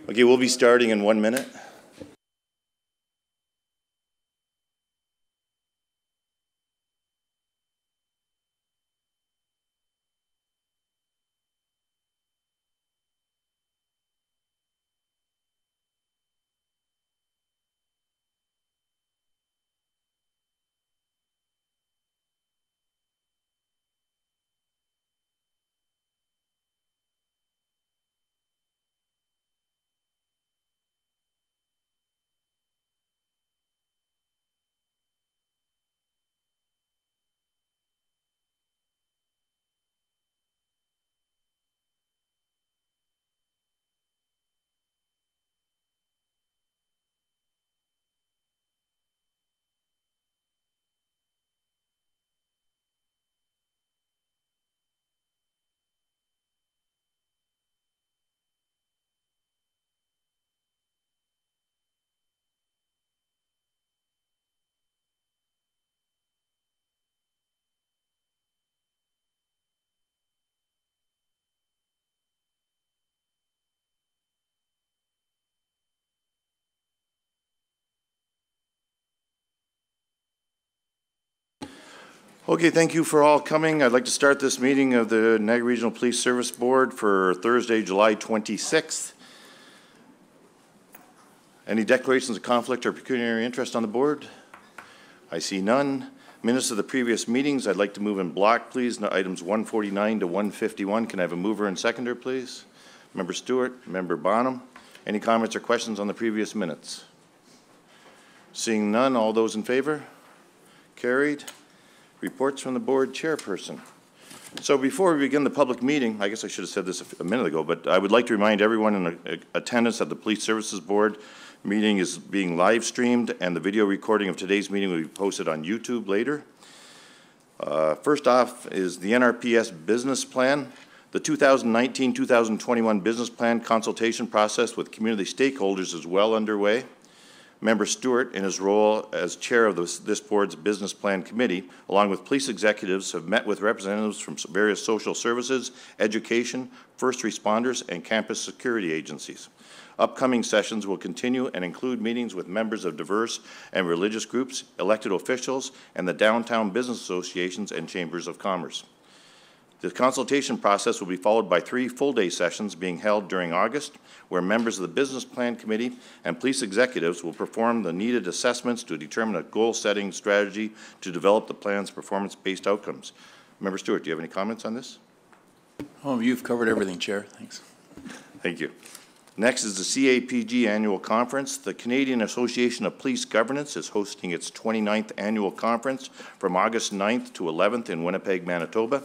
Okay, we'll be starting in 1 minute. Okay, thank you for all coming. I'd like to start this meeting of the Niagara Regional Police Service Board for Thursday, July 26th. Any declarations of conflict or pecuniary interest on the board? I see none. Minutes of the previous meetings, I'd like to move in block, please. Items 149 to 151. Can I have a mover and seconder, please? Member Stewart, Member Bonham. Any comments or questions on the previous minutes? Seeing none, all those in favor? Carried. Reports from the board chairperson. So before we begin the public meeting, I guess I should have said this a minute ago, but I would like to remind everyone in attendance that the Police Services Board meeting is being live streamed and the video recording of today's meeting will be posted on YouTube later. First off is the NRPS business plan. The 2019-2021 business plan consultation process with community stakeholders is well underway. Member Stewart, in his role as chair of this board's business plan committee, along with police executives, have met with representatives from various social services, education, first responders, and campus security agencies. Upcoming sessions will continue and include meetings with members of diverse and religious groups, elected officials, and the downtown business associations and chambers of commerce. The consultation process will be followed by 3 full-day sessions being held during August, where members of the Business Plan Committee and police executives will perform the needed assessments to determine a goal-setting strategy to develop the plan's performance-based outcomes. Member Stewart, do you have any comments on this? Oh, you've covered everything, Chair. Thanks. Thank you. Next is the CAPG Annual Conference. The Canadian Association of Police Governance is hosting its 29th Annual Conference from August 9th to 11th in Winnipeg, Manitoba.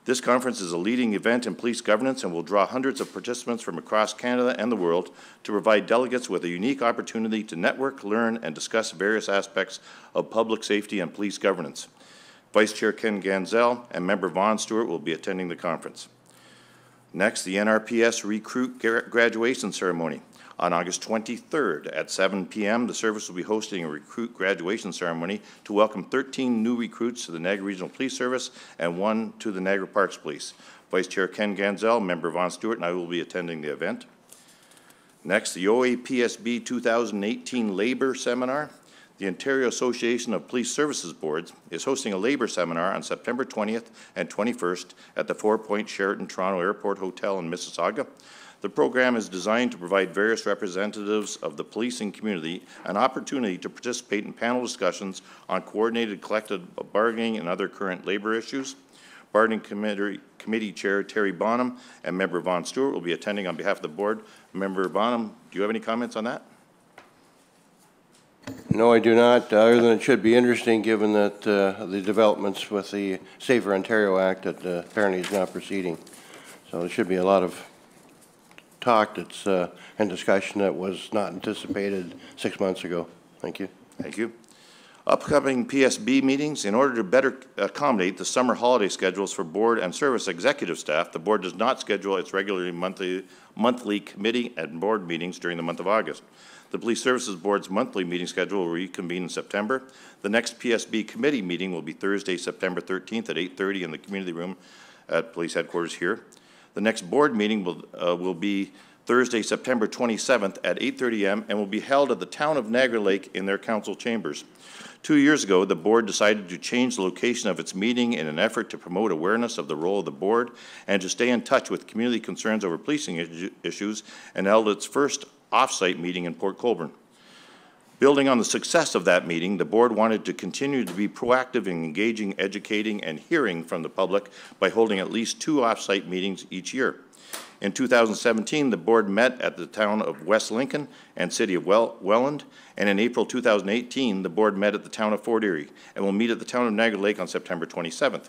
This conference is a leading event in police governance and will draw hundreds of participants from across Canada and the world to provide delegates with a unique opportunity to network, learn, and discuss various aspects of public safety and police governance. Vice Chair Ken Ganzel and Member Vaughn Stewart will be attending the conference. Next, the NRPS Recruit Graduation Ceremony. On August 23rd at 7 p.m., the service will be hosting a recruit graduation ceremony to welcome 13 new recruits to the Niagara Regional Police Service and 1 to the Niagara Parks Police. Vice Chair Ken Ganzel, Member Vaughn Stewart, and I will be attending the event. Next, the OAPSB 2018 Labor Seminar. The Ontario Association of Police Services Boards is hosting a labor seminar on September 20th and 21st at the 4 Point Sheraton Toronto Airport Hotel in Mississauga. The program is designed to provide various representatives of the policing community an opportunity to participate in panel discussions on coordinated collective bargaining and other current labor issues. Bargaining Committee Chair Terry Bonham and Member Vaughn Stewart will be attending on behalf of the board. Member Bonham, do you have any comments on that? No, I do not, other than it should be interesting given that the developments with the Safer Ontario Act that apparently is now proceeding. So there should be a lot of talk and discussion that was not anticipated 6 months ago. Thank you. Thank you. Upcoming PSB meetings. In order to better accommodate the summer holiday schedules for board and service executive staff, the board does not schedule its regularly monthly committee and board meetings during the month of August. The Police Services Board's monthly meeting schedule will reconvene in September. The next PSB committee meeting will be Thursday, September 13th at 8:30 in the community room at police headquarters here. The next board meeting will be Thursday, September 27th at 8:30 a.m. and will be held at the town of Niagara Lake in their council chambers. 2 years ago, the board decided to change the location of its meeting in an effort to promote awareness of the role of the board and to stay in touch with community concerns over policing issues, and held its first off-site meeting in Port Colborne. Building on the success of that meeting, the board wanted to continue to be proactive in engaging, educating, and hearing from the public by holding at least 2 off-site meetings each year. In 2017, the board met at the town of West Lincoln and city of Welland, and in April 2018, the board met at the town of Fort Erie and will meet at the town of Niagara Lake on September 27th.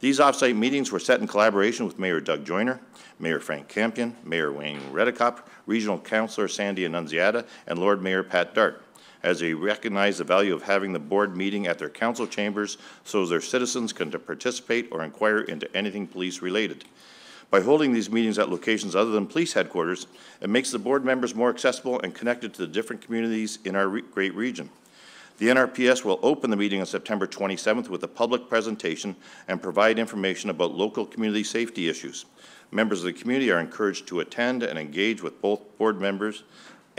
These off-site meetings were set in collaboration with Mayor Doug Joyner, Mayor Frank Campion, Mayor Wayne Redekop, Regional Councillor Sandy Annunziata, and Lord Mayor Pat Dart, as they recognize the value of having the board meeting at their council chambers so their citizens can participate or inquire into anything police-related. By holding these meetings at locations other than police headquarters, it makes the board members more accessible and connected to the different communities in our great region. The NRPS will open the meeting on September 27th with a public presentation and provide information about local community safety issues. Members of the community are encouraged to attend and engage with both board members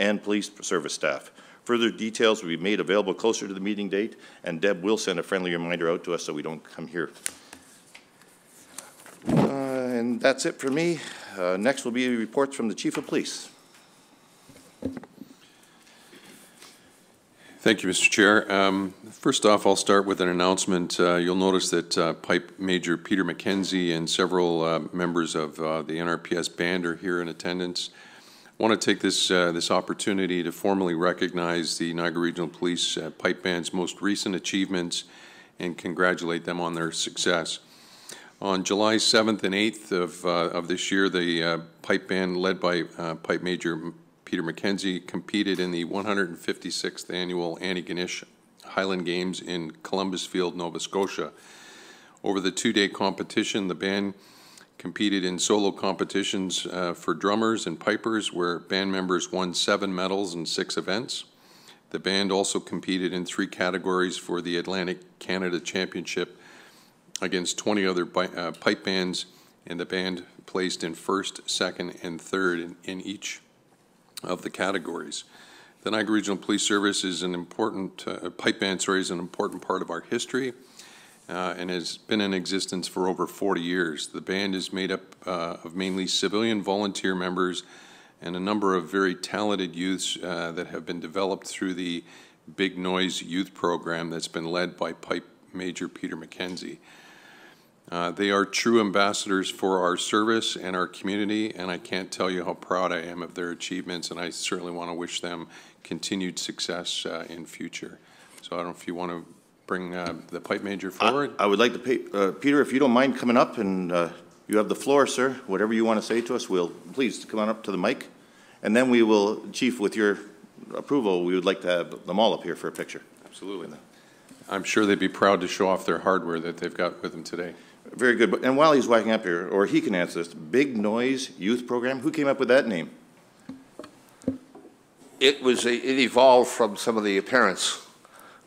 and police service staff. Further details will be made available closer to the meeting date, and Deb will send a friendly reminder out to us so we don't come here. And that's it for me. Next will be reports from the Chief of Police. Thank you, Mr. Chair. First off, I'll start with an announcement. You'll notice that Pipe Major Peter McKenzie and several members of the NRPS band are here in attendance. I want to take this opportunity to formally recognize the Niagara Regional Police Pipe Band's most recent achievements and congratulate them on their success. On July 7th and 8th of this year, the Pipe Band, led by Pipe Major Peter McKenzie, competed in the 156th Annual Antigonish Highland Games in Columbus Field, Nova Scotia. Over the 2-day competition, the band competed in solo competitions for drummers and pipers, where band members won 7 medals in 6 events. The band also competed in 3 categories for the Atlantic Canada Championship against 20 other pipe bands, and the band placed in 1st, 2nd, and 3rd in each of the categories. The Niagara Regional Police Service is an important, pipe band, is an important part of our history and has been in existence for over 40 years. The band is made up of mainly civilian volunteer members and a number of very talented youths that have been developed through the Big Noise Youth Program that's been led by Pipe Major Peter McKenzie. They are true ambassadors for our service and our community, and I can't tell you how proud I am of their achievements, and I certainly want to wish them continued success in future. So I don't know if you want to bring the Pipe Major forward. I would like to pay, Peter, if you don't mind coming up, and you have the floor, sir. Whatever you want to say to us, please come on up to the mic. And then we will, Chief, with your approval, we would like to have them all up here for a picture. Absolutely. I'm sure they'd be proud to show off their hardware that they've got with them today. Very good. And while he's walking up here, or he can answer this, Big Noise Youth Program, who came up with that name? It evolved from some of the parents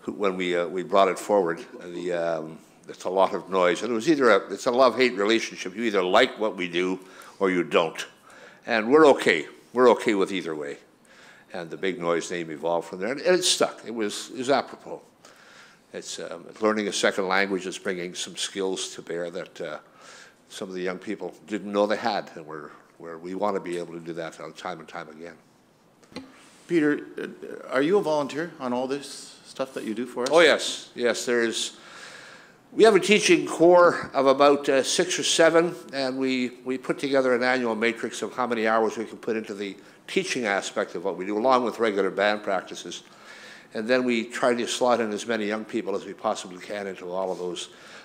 when we brought it forward. It's a lot of noise, and it was it's a love-hate relationship. You either like what we do or you don't, and we're okay. We're okay with either way. And the Big Noise name evolved from there, and it stuck. It was apropos. It's learning a second language is bringing some skills to bear that some of the young people didn't know they had, and we want to be able to do that time and time again. Peter, are you a volunteer on all this stuff that you do for us? Oh, yes. Yes, we have a teaching corps of about 6 or 7, and we put together an annual matrix of how many hours we can put into the teaching aspect of what we do, along with regular band practices. And then we try to slot in as many young people as we possibly can into all of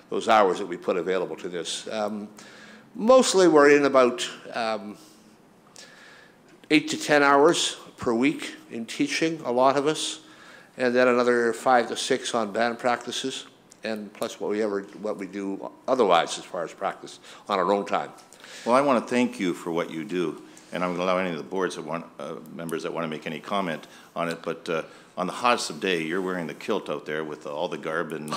those hours that we put available to this. Mostly we're in about 8 to 10 hours per week in teaching, a lot of us, and then another 5 to 6 on band practices, and plus what we do otherwise as far as practice on our own time. Well, I want to thank you for what you do, and I'm going to allow any of the boards that members that want to make any comment on it, but on the hottest of day, you're wearing the kilt out there with all the garb and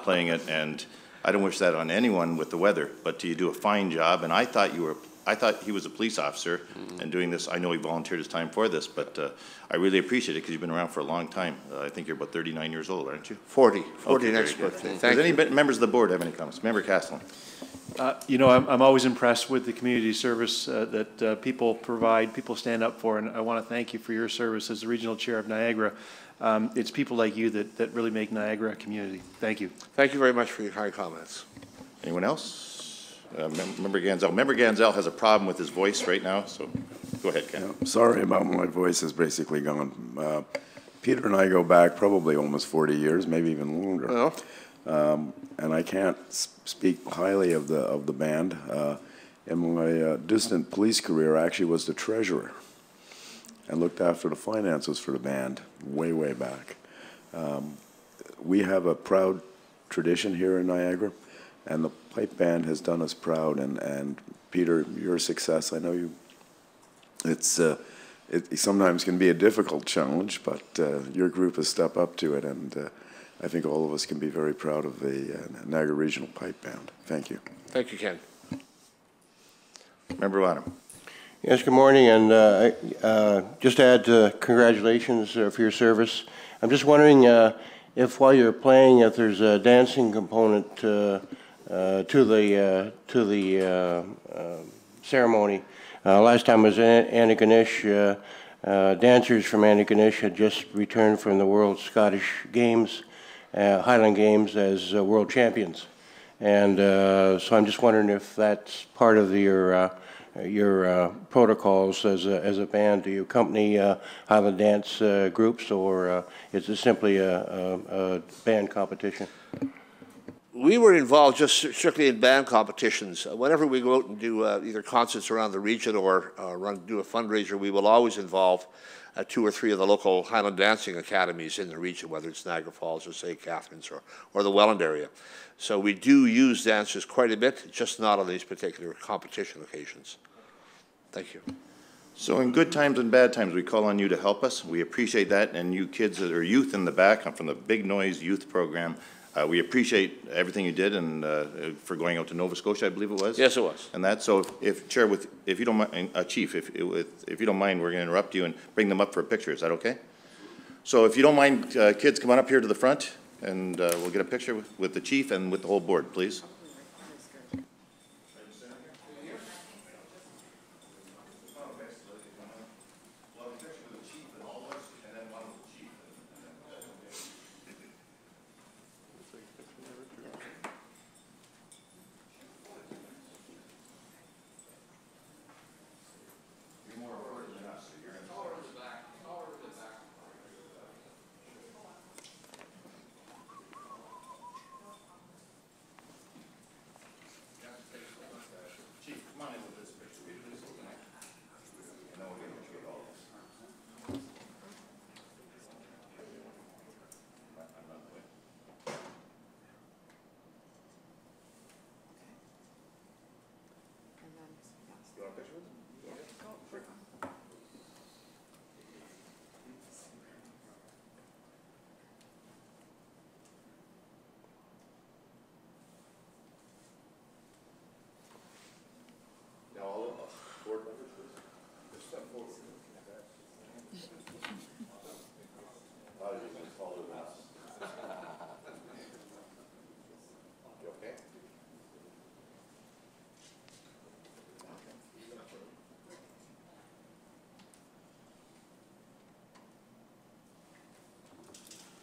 playing it, and I don't wish that on anyone with the weather, but you do a fine job, and I thought you were I thought he was a police officer, and doing this, I know he volunteered his time for this, but I really appreciate it because you've been around for a long time. I think you're about 39 years old, aren't you? 40 Okay, next very good. birthday. Does Thank any you. members of the board have any comments? Member Castellan. You know, I'm always impressed with the community service that people provide, people stand up for, and I want to thank you for your service as the regional chair of Niagara. It's people like you that really make Niagara a community. Thank you. Thank you very much for your kind comments. Anyone else? Member Ganzel. Member Ganzel has a problem with his voice right now, so go ahead, Ken. Yeah, sorry about my voice is basically gone. Peter and I go back probably almost 40 years, maybe even longer. Well, And I can't speak highly of the band. In my distant police career, I actually was the treasurer and looked after the finances for the band way back. We have a proud tradition here in Niagara, and the pipe band has done us proud. And Peter, your success, I know you. It sometimes can be a difficult challenge, but your group has stepped up to it, and I think all of us can be very proud of the Niagara Regional Pipe Band. Thank you. thank you, Ken. Member Wanham. Yes, good morning, and just to add congratulations for your service. I'm just wondering if while you're playing, if there's a dancing component to the ceremony. Last time was Antigonish. Dancers from Antigonish had just returned from the World Scottish Games, Highland Games, as world champions. And so I'm just wondering if that's part of your protocols as a band. Do you accompany Highland dance groups, or is it simply a band competition? We were involved just strictly in band competitions. Whenever we go out and do either concerts around the region or do a fundraiser, we will always involve 2 or 3 of the local Highland dancing academies in the region, whether it's Niagara Falls or St. Catharines or the Welland area. So we do use dancers quite a bit, just not on these particular competition occasions. Thank you. So in good times and bad times, we call on you to help us. We appreciate that, and you kids that are youth in the back, I'm from the Big Noise Youth Program. We appreciate everything you did and for going out to Nova Scotia, I believe it was. Yes, it was. And that, so if Chair, if you don't mind, Chief, if you don't mind, we're going to interrupt you and bring them up for a picture. Is that okay? So if you don't mind, kids, come on up here to the front, and we'll get a picture with the chief and with the whole board, please.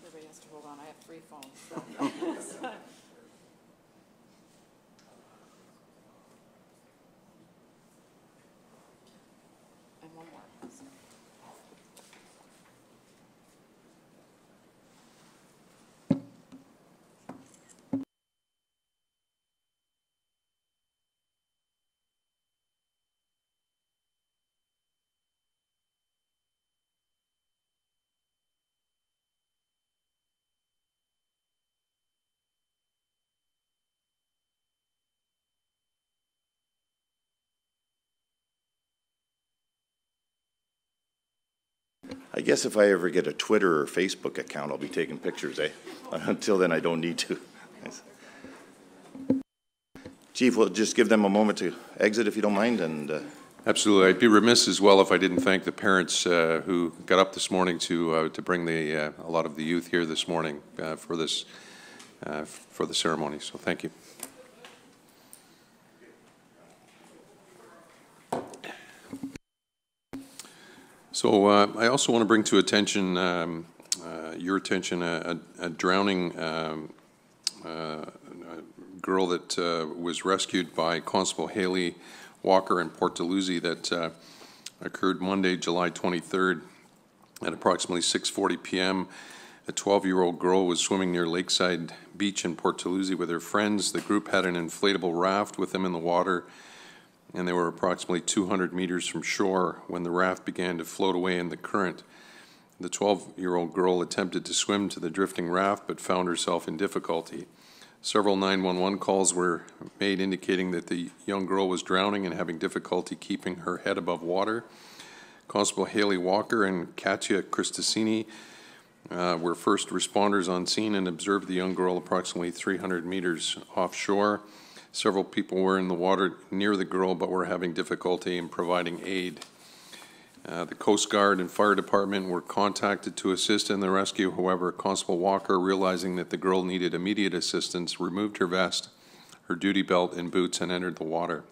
Everybody has to hold on. I have 3 phones. So. And one more. I guess if I ever get a Twitter or Facebook account, I'll be taking pictures, eh? Until then, I don't need to. Chief, we'll just give them a moment to exit if you don't mind, and Absolutely. I'd be remiss as well if I didn't thank the parents who got up this morning to bring a lot of the youth here this morning for the ceremony. So thank you. So I also want to bring to attention, your attention, a drowning girl that was rescued by Constable Haley Walker in Port Dalhousie that occurred Monday, July 23rd at approximately 6:40 p.m. A 12-year-old girl was swimming near Lakeside Beach in Port Dalhousie with her friends. The group had an inflatable raft with them in the water, and they were approximately 200 meters from shore when the raft began to float away in the current. The 12-year-old girl attempted to swim to the drifting raft but found herself in difficulty. Several 911 calls were made indicating that the young girl was drowning and having difficulty keeping her head above water. Constable Haley Walker and Katia Christosini were first responders on scene and observed the young girl approximately 300 meters offshore. Several people were in the water near the girl but were having difficulty in providing aid. The Coast Guard and Fire Department were contacted to assist in the rescue. However, Constable Walker, realizing that the girl needed immediate assistance, removed her vest, her duty belt, and boots and entered the water.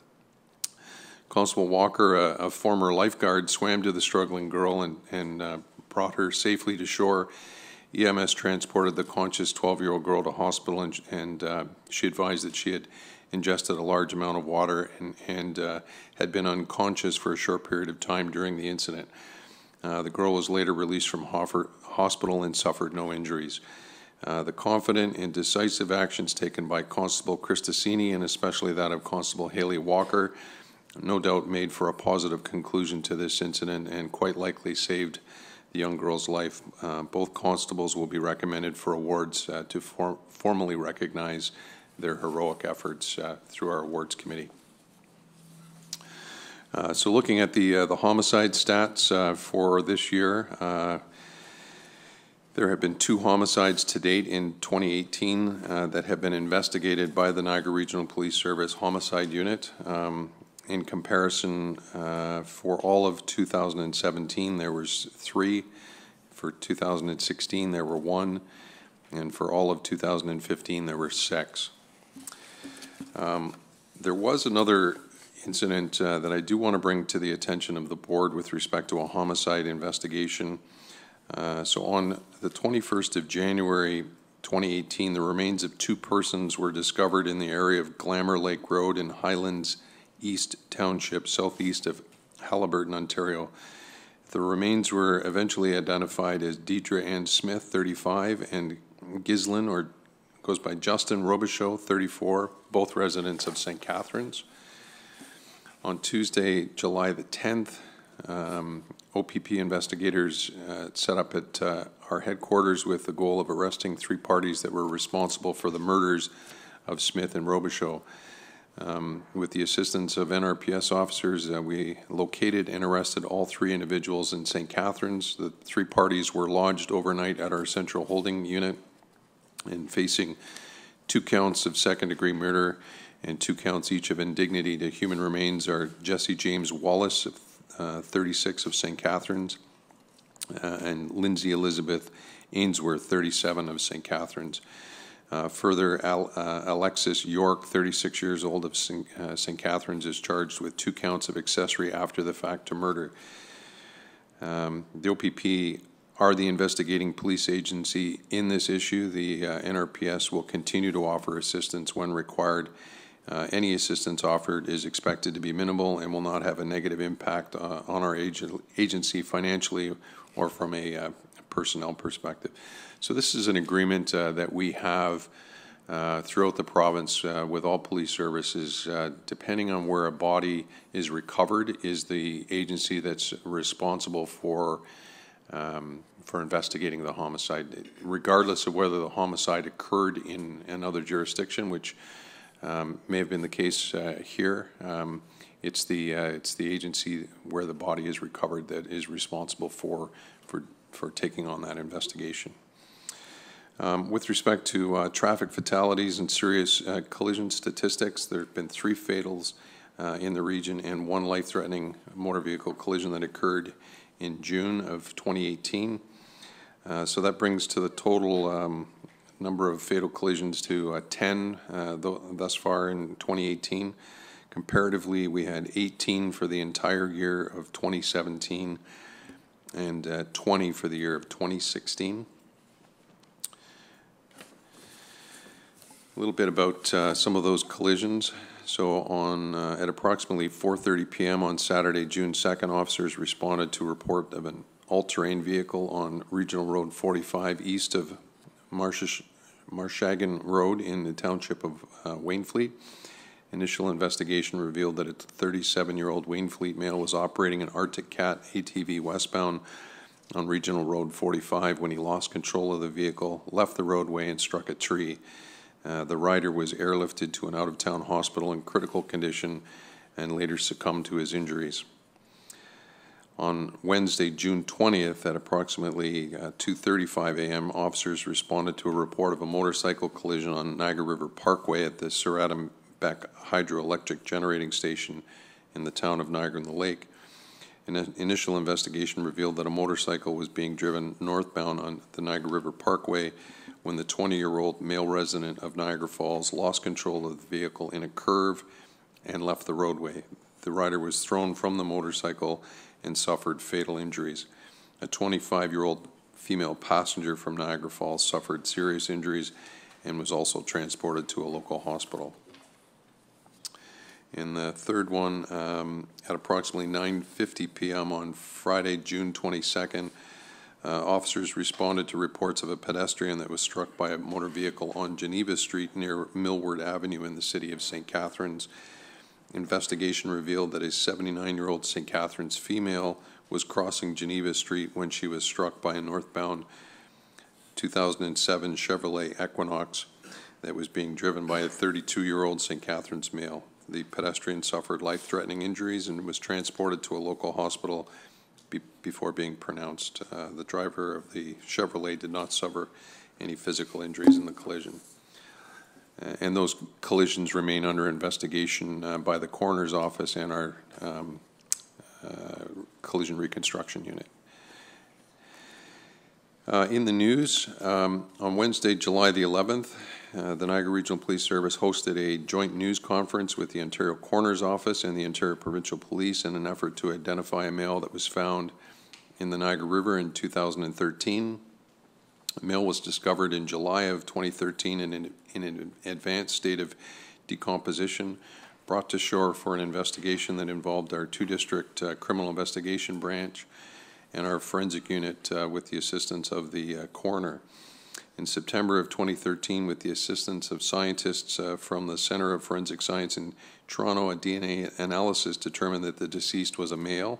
Constable Walker, a former lifeguard, swam to the struggling girl and brought her safely to shore. EMS transported the conscious 12-year-old girl to hospital, and she advised that she had ingested a large amount of water and had been unconscious for a short period of time during the incident. The girl was later released from hospital and suffered no injuries. The confident and decisive actions taken by Constable Christosini and especially that of Constable Haley Walker no doubt made for a positive conclusion to this incident and quite likely saved the young girl's life. Both constables will be recommended for awards to formally recognize their heroic efforts through our awards committee. So looking at the homicide stats for this year, there have been 2 homicides to date in 2018 that have been investigated by the Niagara Regional Police Service Homicide Unit. In comparison, for all of 2017, there was 3. For 2016, there were 1. And for all of 2015, there were 6. There was another incident that I do want to bring to the attention of the board with respect to a homicide investigation. So on the 21st of January 2018, the remains of 2 persons were discovered in the area of Glamour Lake Road in Highlands East Township, southeast of Haliburton, Ontario. The remains were eventually identified as Deidre Ann Smith, 35, and Gislin, or goes by Justin Robichaud, 34, both residents of St. Catharines. On Tuesday, July the 10th, OPP investigators set up at our headquarters with the goal of arresting 3 parties that were responsible for the murders of Smith and Robichaud. With the assistance of NRPS officers, we located and arrested all 3 individuals in St. Catharines. The 3 parties were lodged overnight at our central holding unit and facing 2 counts of second-degree murder and 2 counts each of indignity to human remains are Jesse James Wallace, 36, of St. Catharines, and Lindsay Elizabeth Ainsworth, 37, of St. Catharines. Further, Alexis York, 36 years old, of St. Catharines, is charged with 2 counts of accessory after the fact to murder. The OPP are the investigating police agency in this issue. The NRPS will continue to offer assistance when required. Any assistance offered is expected to be minimal and will not have a negative impact on our agency financially or from a personnel perspective. So this is an agreement that we have throughout the province with all police services. Depending on where a body is recovered is the agency that's responsible for investigating the homicide, regardless of whether the homicide occurred in another jurisdiction, which may have been the case here. It's the agency where the body is recovered that is responsible for taking on that investigation. With respect to traffic fatalities and serious collision statistics, there have been 3 fatals in the region and 1 life-threatening motor vehicle collision that occurred in June of 2018. So that brings to the total number of fatal collisions to 10 thus far in 2018. Comparatively, we had 18 for the entire year of 2017 and 20 for the year of 2016. A little bit about some of those collisions. So at approximately 4:30 p.m. on Saturday, June 2nd, officers responded to a report of an all-terrain vehicle on Regional Road 45 east of Marshagan Road in the township of Wainfleet. Initial investigation revealed that a 37-year-old Wainfleet male was operating an Arctic Cat ATV westbound on Regional Road 45 when he lost control of the vehicle, left the roadway, and struck a tree. The rider was airlifted to an out-of-town hospital in critical condition and later succumbed to his injuries. On Wednesday, June 20th, at approximately 2:35 a.m., officers responded to a report of a motorcycle collision on Niagara River Parkway at the Sir Adam Beck Hydroelectric Generating Station in the town of Niagara-on-the-Lake. An initial investigation revealed that a motorcycle was being driven northbound on the Niagara River Parkway when the 20-year-old male resident of Niagara Falls lost control of the vehicle in a curve and left the roadway. The rider was thrown from the motorcycle and suffered fatal injuries. A 25-year-old female passenger from Niagara Falls suffered serious injuries and was also transported to a local hospital. In the third one, at approximately 9:50 p.m. on Friday, June 22nd, officers responded to reports of a pedestrian that was struck by a motor vehicle on Geneva Street near Millward Avenue in the city of St. Catharines. Investigation revealed that a 79-year-old St. Catharines female was crossing Geneva Street when she was struck by a northbound 2007 Chevrolet Equinox that was being driven by a 32-year-old St. Catharines male. The pedestrian suffered life-threatening injuries and was transported to a local hospital before being pronounced. The driver of the Chevrolet did not suffer any physical injuries in the collision. And those collisions remain under investigation by the coroner's office and our collision reconstruction unit. In the news, on Wednesday, July the 11th, the Niagara Regional Police Service hosted a joint news conference with the Ontario Coroner's Office and the Ontario Provincial Police in an effort to identify a male that was found in the Niagara River in 2013. The male was discovered in July of 2013 in an advanced state of decomposition, brought to shore for an investigation that involved our 2-district criminal investigation branch and our forensic unit with the assistance of the coroner. In September of 2013, with the assistance of scientists from the Centre of Forensic Science in Toronto, a DNA analysis determined that the deceased was a male.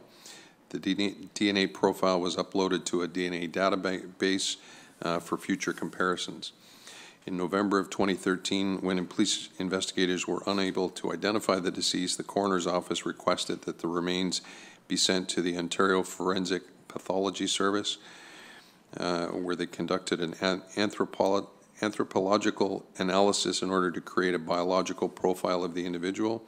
The DNA profile was uploaded to a DNA database for future comparisons. In November of 2013, when police investigators were unable to identify the deceased, the coroner's office requested that the remains be sent to the Ontario Forensic Pathology Service, where they conducted an anthropological analysis in order to create a biological profile of the individual.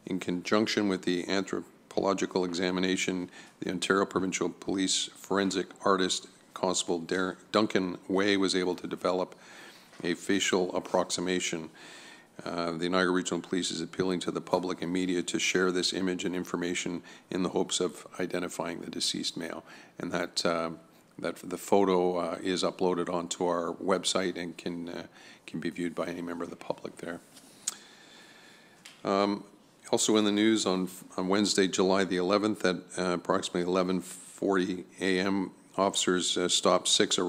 In conjunction with the anthropological examination, the Ontario Provincial Police forensic artist, Constable Duncan Way, was able to develop a facial approximation. The Niagara Regional Police is appealing to the public and media to share this image and information in the hopes of identifying the deceased male. And that the photo is uploaded onto our website and can be viewed by any member of the public there. Also in the news, on Wednesday, July the 11th, at approximately 11:40 a.m., officers stopped 6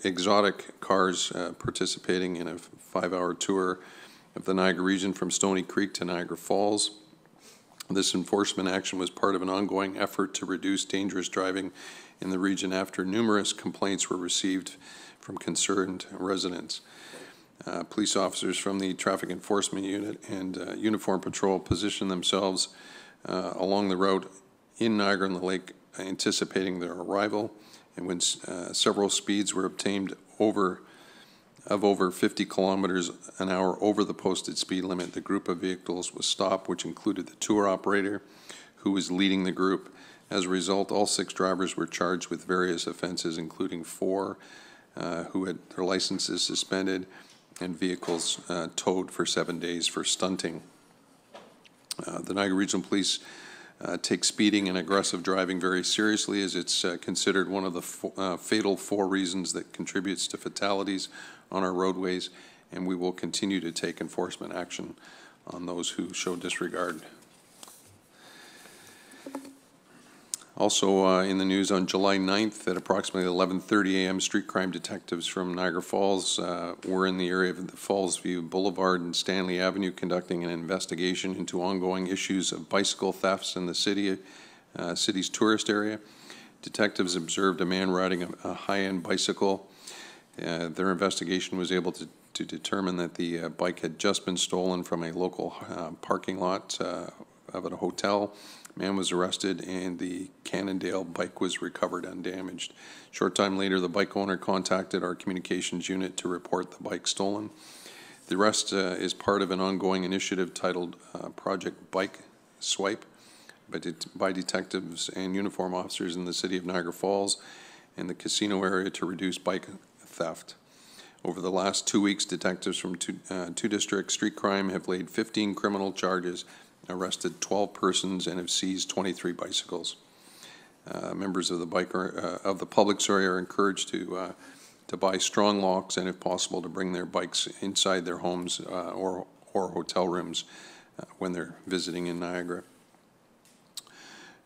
exotic cars participating in a 5-hour tour of the Niagara region from Stony Creek to Niagara Falls. This enforcement action was part of an ongoing effort to reduce dangerous driving in the region after numerous complaints were received from concerned residents. Police officers from the Traffic Enforcement Unit and Uniform Patrol positioned themselves along the route in Niagara-on-the-Lake, anticipating their arrival. And when several speeds were obtained over of over 50 kilometers an hour over the posted speed limit. The group of vehicles was stopped, which included the tour operator who was leading the group. As a result, all 6 drivers were charged with various offenses, including 4 who had their licenses suspended and vehicles towed for 7 days for stunting. The Niagara Regional Police takes speeding and aggressive driving very seriously, as it's considered one of the fatal 4 reasons that contributes to fatalities on our roadways, and we will continue to take enforcement action on those who show disregard. Also in the news, on July 9th at approximately 11:30 a.m., street crime detectives from Niagara Falls were in the area of the Fallsview Boulevard and Stanley Avenue conducting an investigation into ongoing issues of bicycle thefts in the city's tourist area. Detectives observed a man riding a high-end bicycle. Their investigation was able to determine that the bike had just been stolen from a local parking lot of a hotel. Man was arrested and the Cannondale bike was recovered undamaged. Short time later, the bike owner contacted our communications unit to report the bike stolen. The arrest is part of an ongoing initiative titled Project Bike Swipe by detectives and uniform officers in the city of Niagara Falls and the casino area to reduce bike theft. Over the last 2 weeks, detectives from two district street crime have laid 15 criminal charges, arrested 12 persons, and have seized 23 bicycles. Members of the public are encouraged to buy strong locks and, if possible, to bring their bikes inside their homes or hotel rooms when they're visiting in Niagara.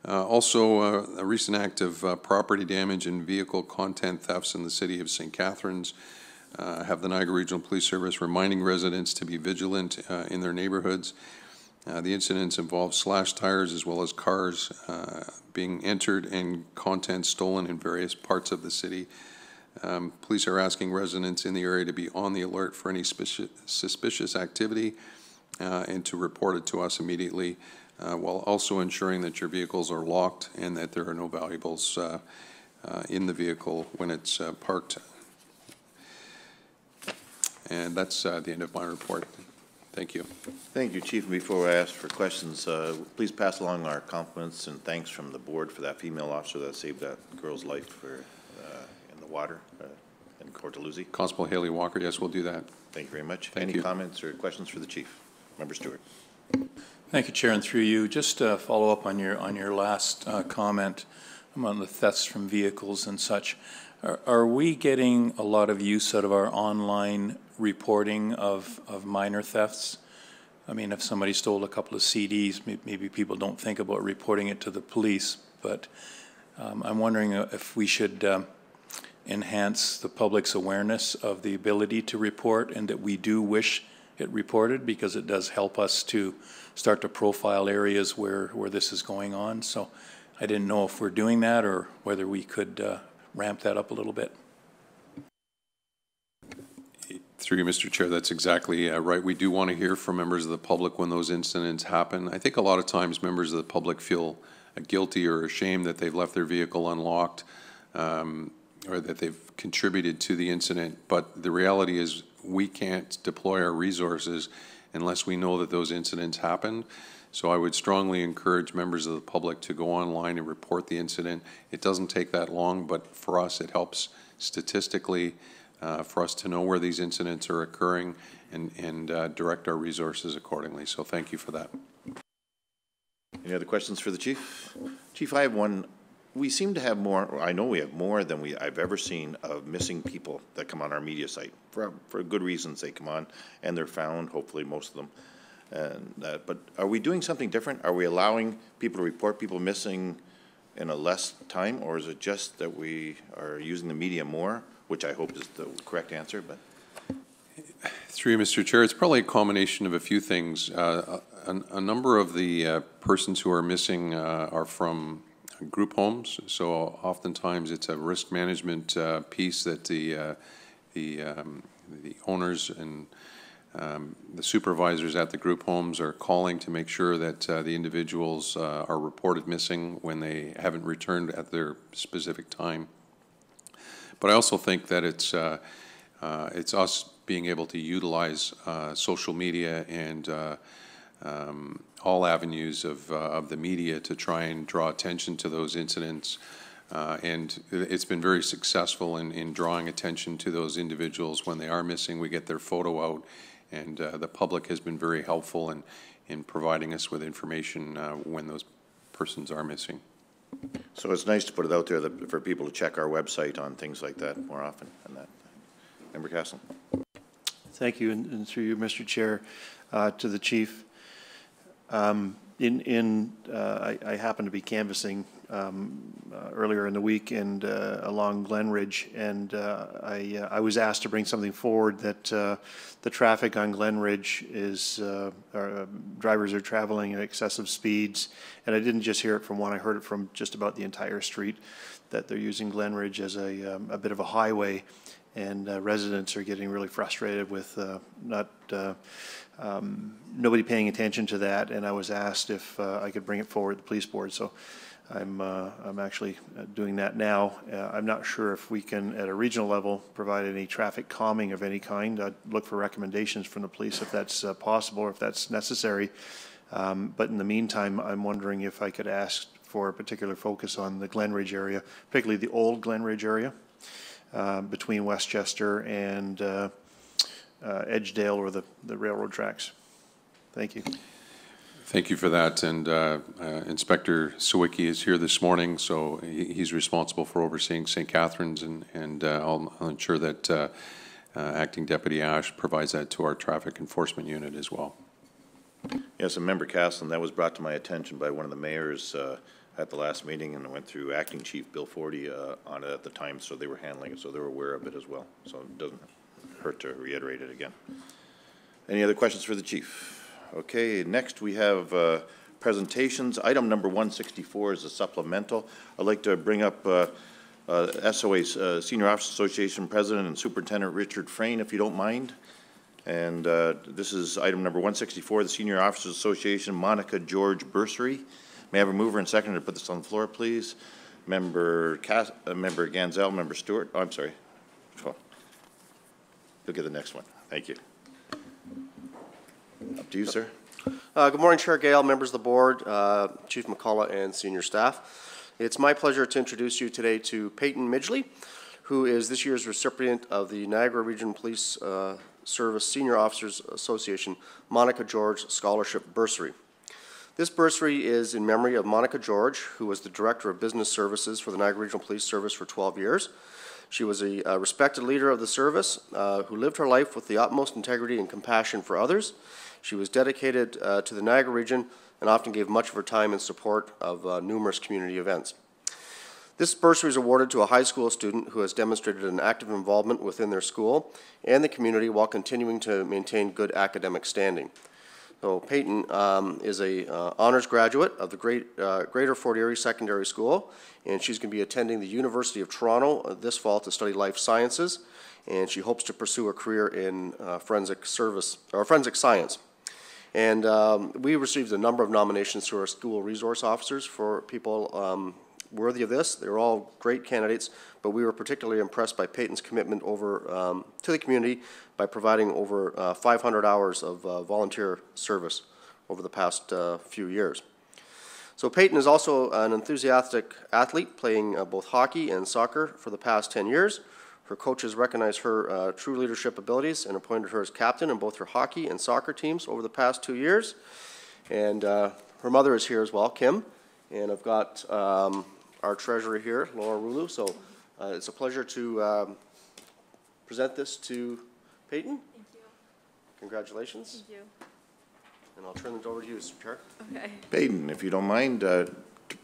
Also, a recent act of property damage and vehicle content thefts in the city of St. Catharines have the Niagara Regional Police Service reminding residents to be vigilant in their neighborhoods. The incidents involve slashed tires as well as cars being entered and content stolen in various parts of the city. Police are asking residents in the area to be on the alert for any suspicious activity and to report it to us immediately, while also ensuring that your vehicles are locked and that there are no valuables in the vehicle when it's parked. And that's the end of my report. Thank you. Thank you, Chief. Before I ask for questions, please pass along our compliments and thanks from the board for that female officer that saved that girl's life in the water in Corteluzzi. Constable Haley Walker, yes, we'll do that. Thank you very much. Thank Any you. comments or questions for the Chief? Member Stewart. Thank you, Chair, and through you, just to follow up on your last comment on the thefts from vehicles and such. Are we getting a lot of use out of our online reporting of minor thefts? I mean, if somebody stole a couple of CDs, maybe people don't think about reporting it to the police, but I'm wondering if we should enhance the public's awareness of the ability to report, and that we do wish it reported, because it does help us to start to profile areas where this is going on. So I didn't know if we're doing that or whether we could ramp that up a little bit. Through you, Mr. Chair, that's exactly right. We do want to hear from members of the public when those incidents happen. I think a lot of times members of the public feel guilty or ashamed that they've left their vehicle unlocked or that they've contributed to the incident. But the reality is we can't deploy our resources unless we know that those incidents happened. So I would strongly encourage members of the public to go online and report the incident. It doesn't take that long, but for us it helps statistically for us to know where these incidents are occurring and direct our resources accordingly. So thank you for that. Any other questions for the Chief? Chief, I have one. We seem to have more, or I know we have more than I've ever seen of missing people that come on our media site. For good reasons they come on, and they're found, hopefully most of them. But are we doing something different? Are we allowing people to report people missing in a less time, or is it just that we are using the media more, which I hope is the correct answer? But through you, Mr. Chair, it's probably a combination of a few things. A number of the persons who are missing are from group homes, so oftentimes it's a risk management piece that the owners and the supervisors at the group homes are calling to make sure that the individuals are reported missing when they haven't returned at their specific time. But I also think that it's it's us being able to utilize social media and all avenues of the media to try and draw attention to those incidents. And it's been very successful in drawing attention to those individuals when they are missing. We get their photo out, and the public has been very helpful in providing us with information when those persons are missing. So it's nice to put it out there for people to check our website on things like that more often than that. Member Castle. Thank you, and through you, Mr. Chair, to the chief. I happened to be canvassing earlier in the week and along Glen Ridge, and I was asked to bring something forward that the traffic on Glen Ridge is drivers are traveling at excessive speeds, and I didn't just hear it from one; I heard it from just about the entire street, that they're using Glen Ridge as a bit of a highway, and residents are getting really frustrated with nobody paying attention to that. And I was asked if I could bring it forward to the police board. So I'm actually doing that now. I'm not sure if we can, at a regional level, provide any traffic calming of any kind. I'd look for recommendations from the police if that's possible or if that's necessary. But in the meantime, I'm wondering if I could ask for a particular focus on the Glen Ridge area, particularly the old Glen Ridge area, between Westchester and Edgedale or the railroad tracks. Thank you. Thank you for that. And Inspector Sawicki is here this morning, so he's responsible for overseeing St. Catharines, and I'll ensure that Acting Deputy Ash provides that to our traffic enforcement unit as well. Yes, and Member Castle, that was brought to my attention by one of the mayors at the last meeting, and I went through Acting Chief Bill Forty on it at the time, so they were handling it, so they were aware of it as well. So it doesn't hurt to reiterate it again. Any other questions for the chief? Okay, next we have presentations. Item number 164 is a supplemental. I'd like to bring up SOA, Senior Officers Association President and Superintendent Richard Frayne, if you don't mind. And this is item number 164, the Senior Officers Association Monica George Bursary. May I have a mover and seconder to put this on the floor, please? Member Ganzel, Member Stewart. Oh, I'm sorry. You'll get the next one. Thank you. Up to you, sir. Good morning, Chair Gale, members of the board, Chief McCullough, and senior staff. It's my pleasure to introduce you today to Peyton Midgley, who is this year's recipient of the Niagara Regional Police Service Senior Officers Association Monica George Scholarship Bursary. This bursary is in memory of Monica George, who was the Director of Business Services for the Niagara Regional Police Service for 12 years. She was a respected leader of the service who lived her life with the utmost integrity and compassion for others. She was dedicated to the Niagara region and often gave much of her time in support of numerous community events. This bursary is awarded to a high school student who has demonstrated an active involvement within their school and the community while continuing to maintain good academic standing. So Peyton is a honors graduate of the Greater Fort Erie Secondary School, and she's going to be attending the University of Toronto this fall to study life sciences, and she hopes to pursue a career in forensic science. And we received a number of nominations to our school resource officers for people worthy of this. They were all great candidates, but we were particularly impressed by Peyton's commitment over to the community by providing over 500 hours of volunteer service over the past few years. So Peyton is also an enthusiastic athlete, playing both hockey and soccer for the past 10 years. Her coaches recognize her true leadership abilities and appointed her as captain in both her hockey and soccer teams over the past 2 years. And her mother is here as well, Kim. And I've got our treasurer here, Laura Rulu. So it's a pleasure to present this to Peyton. Thank you. Congratulations. Thank you. And I'll turn it over to you, Mr. Chair. Okay. Peyton, if you don't mind,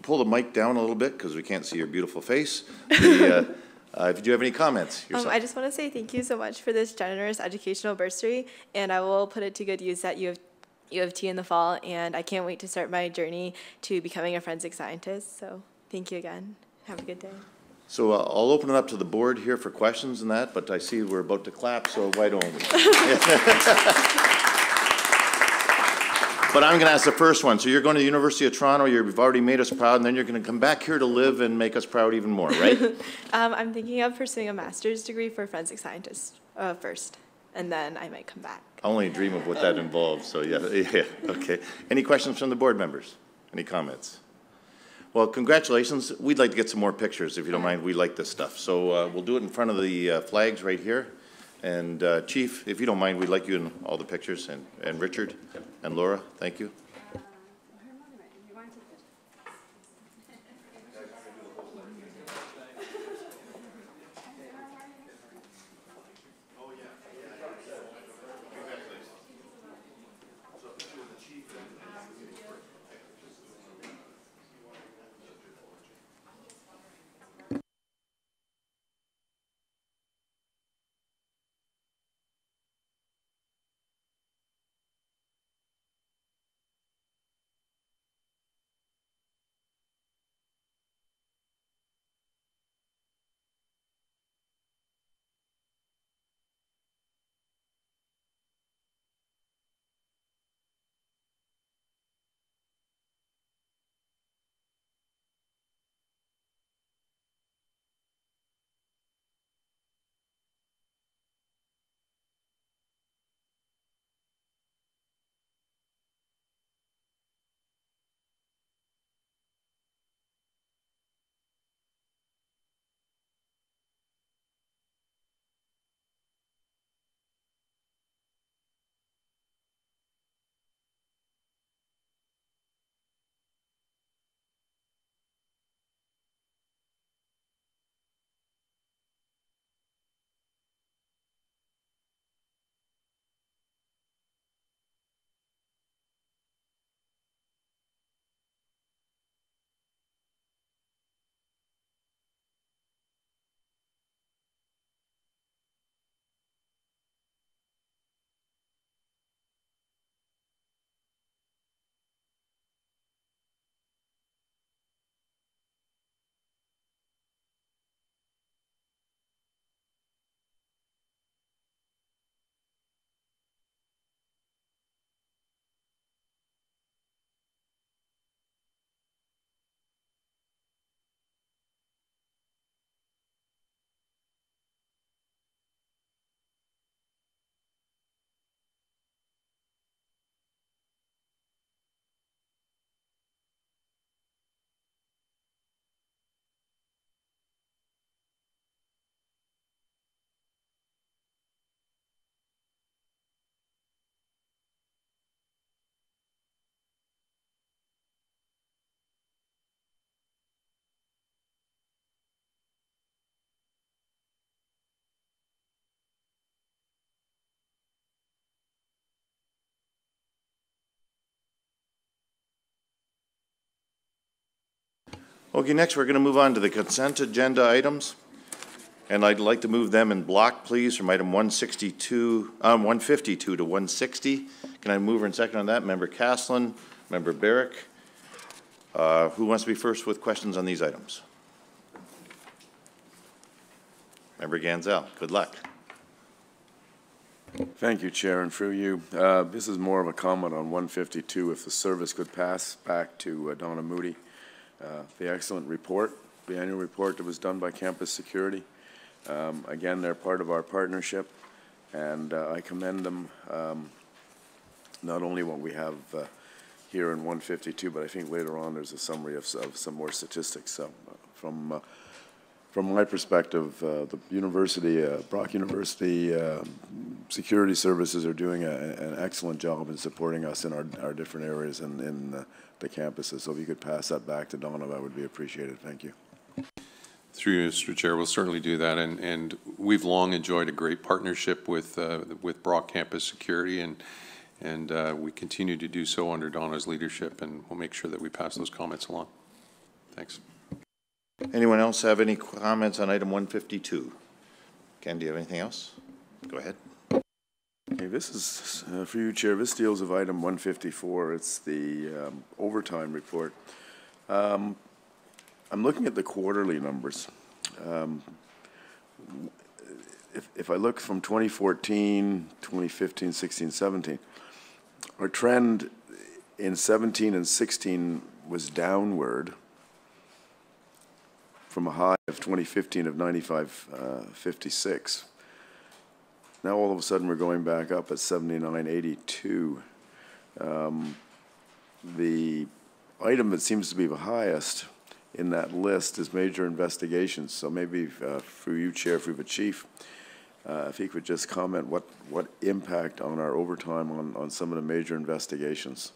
pull the mic down a little bit because we can't see your beautiful face. If you have any comments yourself. I just want to say thank you so much for this generous educational bursary, and I will put it to good use at U of T in the fall, and I can't wait to start my journey to becoming a forensic scientist. So thank you again. Have a good day. So I'll open it up to the board here for questions and that, but I see we're about to clap, so why don't we? But I'm going to ask the first one. So you're going to the University of Toronto, you've already made us proud, and then you're going to come back here to live and make us proud even more, right? I'm thinking of pursuing a master's degree for forensic scientist. first, and then I might come back. I only dream of what that involves, so yeah, yeah, okay. Any questions from the board members? Any comments? Well, congratulations. We'd like to get some more pictures, if you don't mind. We like this stuff. So we'll do it in front of the flags right here. And Chief, if you don't mind, we'd like you in all the pictures, and Richard and Laura, thank you. Okay, next we're going to move on to the consent agenda items. And I'd like to move them in block, please, from item 152 to 160. Can I move and second on that? Member Caslin, Member Barrick. Who wants to be first with questions on these items? Member Ganzel, good luck. Thank you, Chair, and through you. This is more of a comment on 152. If the service could pass back to Donna Moody, the excellent report, the annual report that was done by Campus Security. Again, they're part of our partnership, and I commend them, not only what we have here in 152, but I think later on there's a summary of some more statistics. So from my perspective, the university, Brock University Security Services are doing an excellent job in supporting us in our different areas in the campuses. So if you could pass that back to Donna, that would be appreciated. Thank you. Through you, Mr. Chair, we'll certainly do that, and we've long enjoyed a great partnership with Brock Campus Security, and we continue to do so under Donna's leadership, and we'll make sure that we pass those comments along. Thanks. Anyone else have any comments on item 152? Ken, do you have anything else? Go ahead. Okay, this is for you, Chair. This deals with item 154. It's the overtime report. I'm looking at the quarterly numbers. If I look from 2014, 2015, 16, 17, our trend in 17 and 16 was downward from a high of 2015 of 95.56. now all of a sudden we're going back up at 7982. The item that seems to be the highest in that list is major investigations. So maybe through you, Chair, through the Chief, if he could just comment what impact on our overtime on some of the major investigations.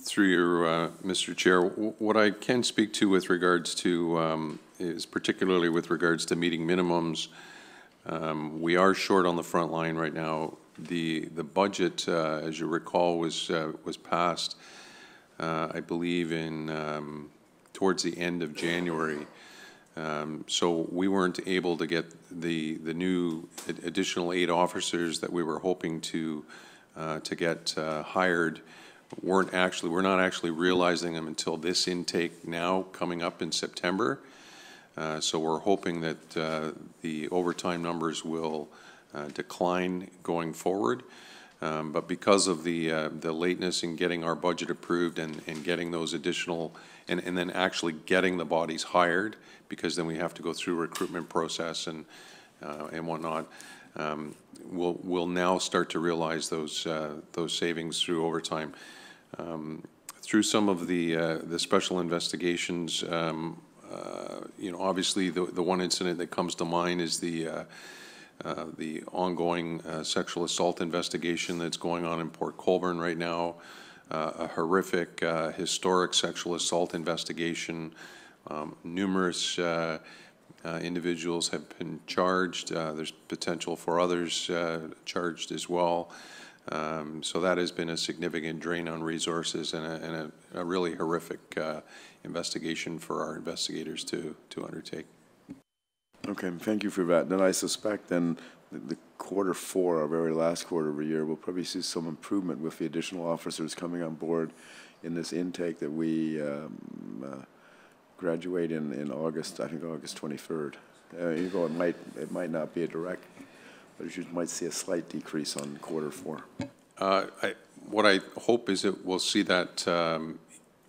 Through your, Mr. Chair, what I can speak to with regards to is particularly with regards to meeting minimums. We are short on the front line right now. The budget, as you recall, was passed, I believe, in towards the end of January. So we weren't able to get the new additional 8 officers that we were hoping to get hired. We're not actually realizing them until this intake now coming up in September. So we're hoping that the overtime numbers will decline going forward. But because of the lateness in getting our budget approved and getting those additional, and then actually getting the bodies hired, because then we have to go through recruitment process and whatnot, we'll now start to realize those savings through overtime. Through some of the special investigations, you know, obviously the one incident that comes to mind is the ongoing sexual assault investigation that's going on in Port Colborne right now, a horrific historic sexual assault investigation. Numerous individuals have been charged. There's potential for others charged as well. So that has been a significant drain on resources and a really horrific investigation for our investigators to undertake. Okay, thank you for that. Then I suspect then the quarter 4, our very last quarter of the year, we'll probably see some improvement with the additional officers coming on board in this intake that we graduate in August, I think August 23rd. It might not be a direct, but you might see a slight decrease on quarter 4. What I hope is that we'll see that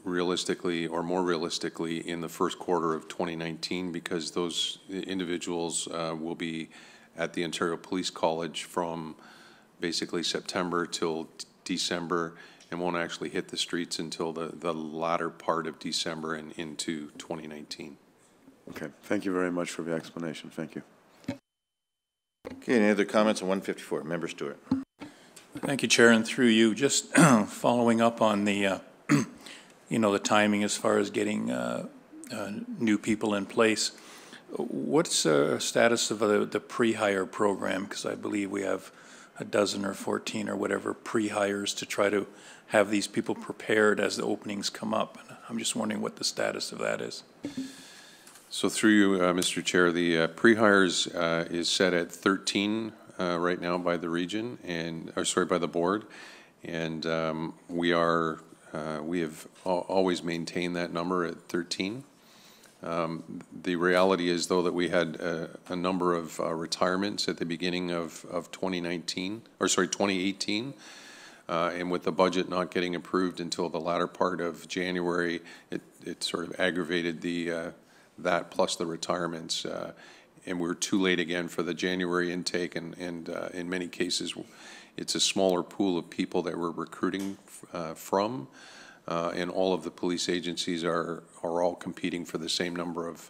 realistically, or more realistically, in the first quarter of 2019, because those individuals will be at the Ontario Police College from basically September till December, and won't actually hit the streets until the latter part of December and into 2019. Okay, thank you very much for the explanation. Thank you. Okay, any other comments on 154? Member Stewart. Thank you, Chair, and through you, just following up on the, you know, the timing as far as getting new people in place. What's the status of the pre-hire program? Because I believe we have a dozen or 14 or whatever pre-hires to try to have these people prepared as the openings come up. And I'm just wondering what the status of that is. So through you, Mr. Chair, the pre-hires is set at 13 right now by the region, by the board, and we have always maintained that number at 13. The reality is, though, that we had a number of retirements at the beginning of 2018, and with the budget not getting approved until the latter part of January, it sort of aggravated that plus the retirements, and we're too late again for the January intake, and in many cases, it's a smaller pool of people that we're recruiting from. And all of the police agencies are all competing for the same number of,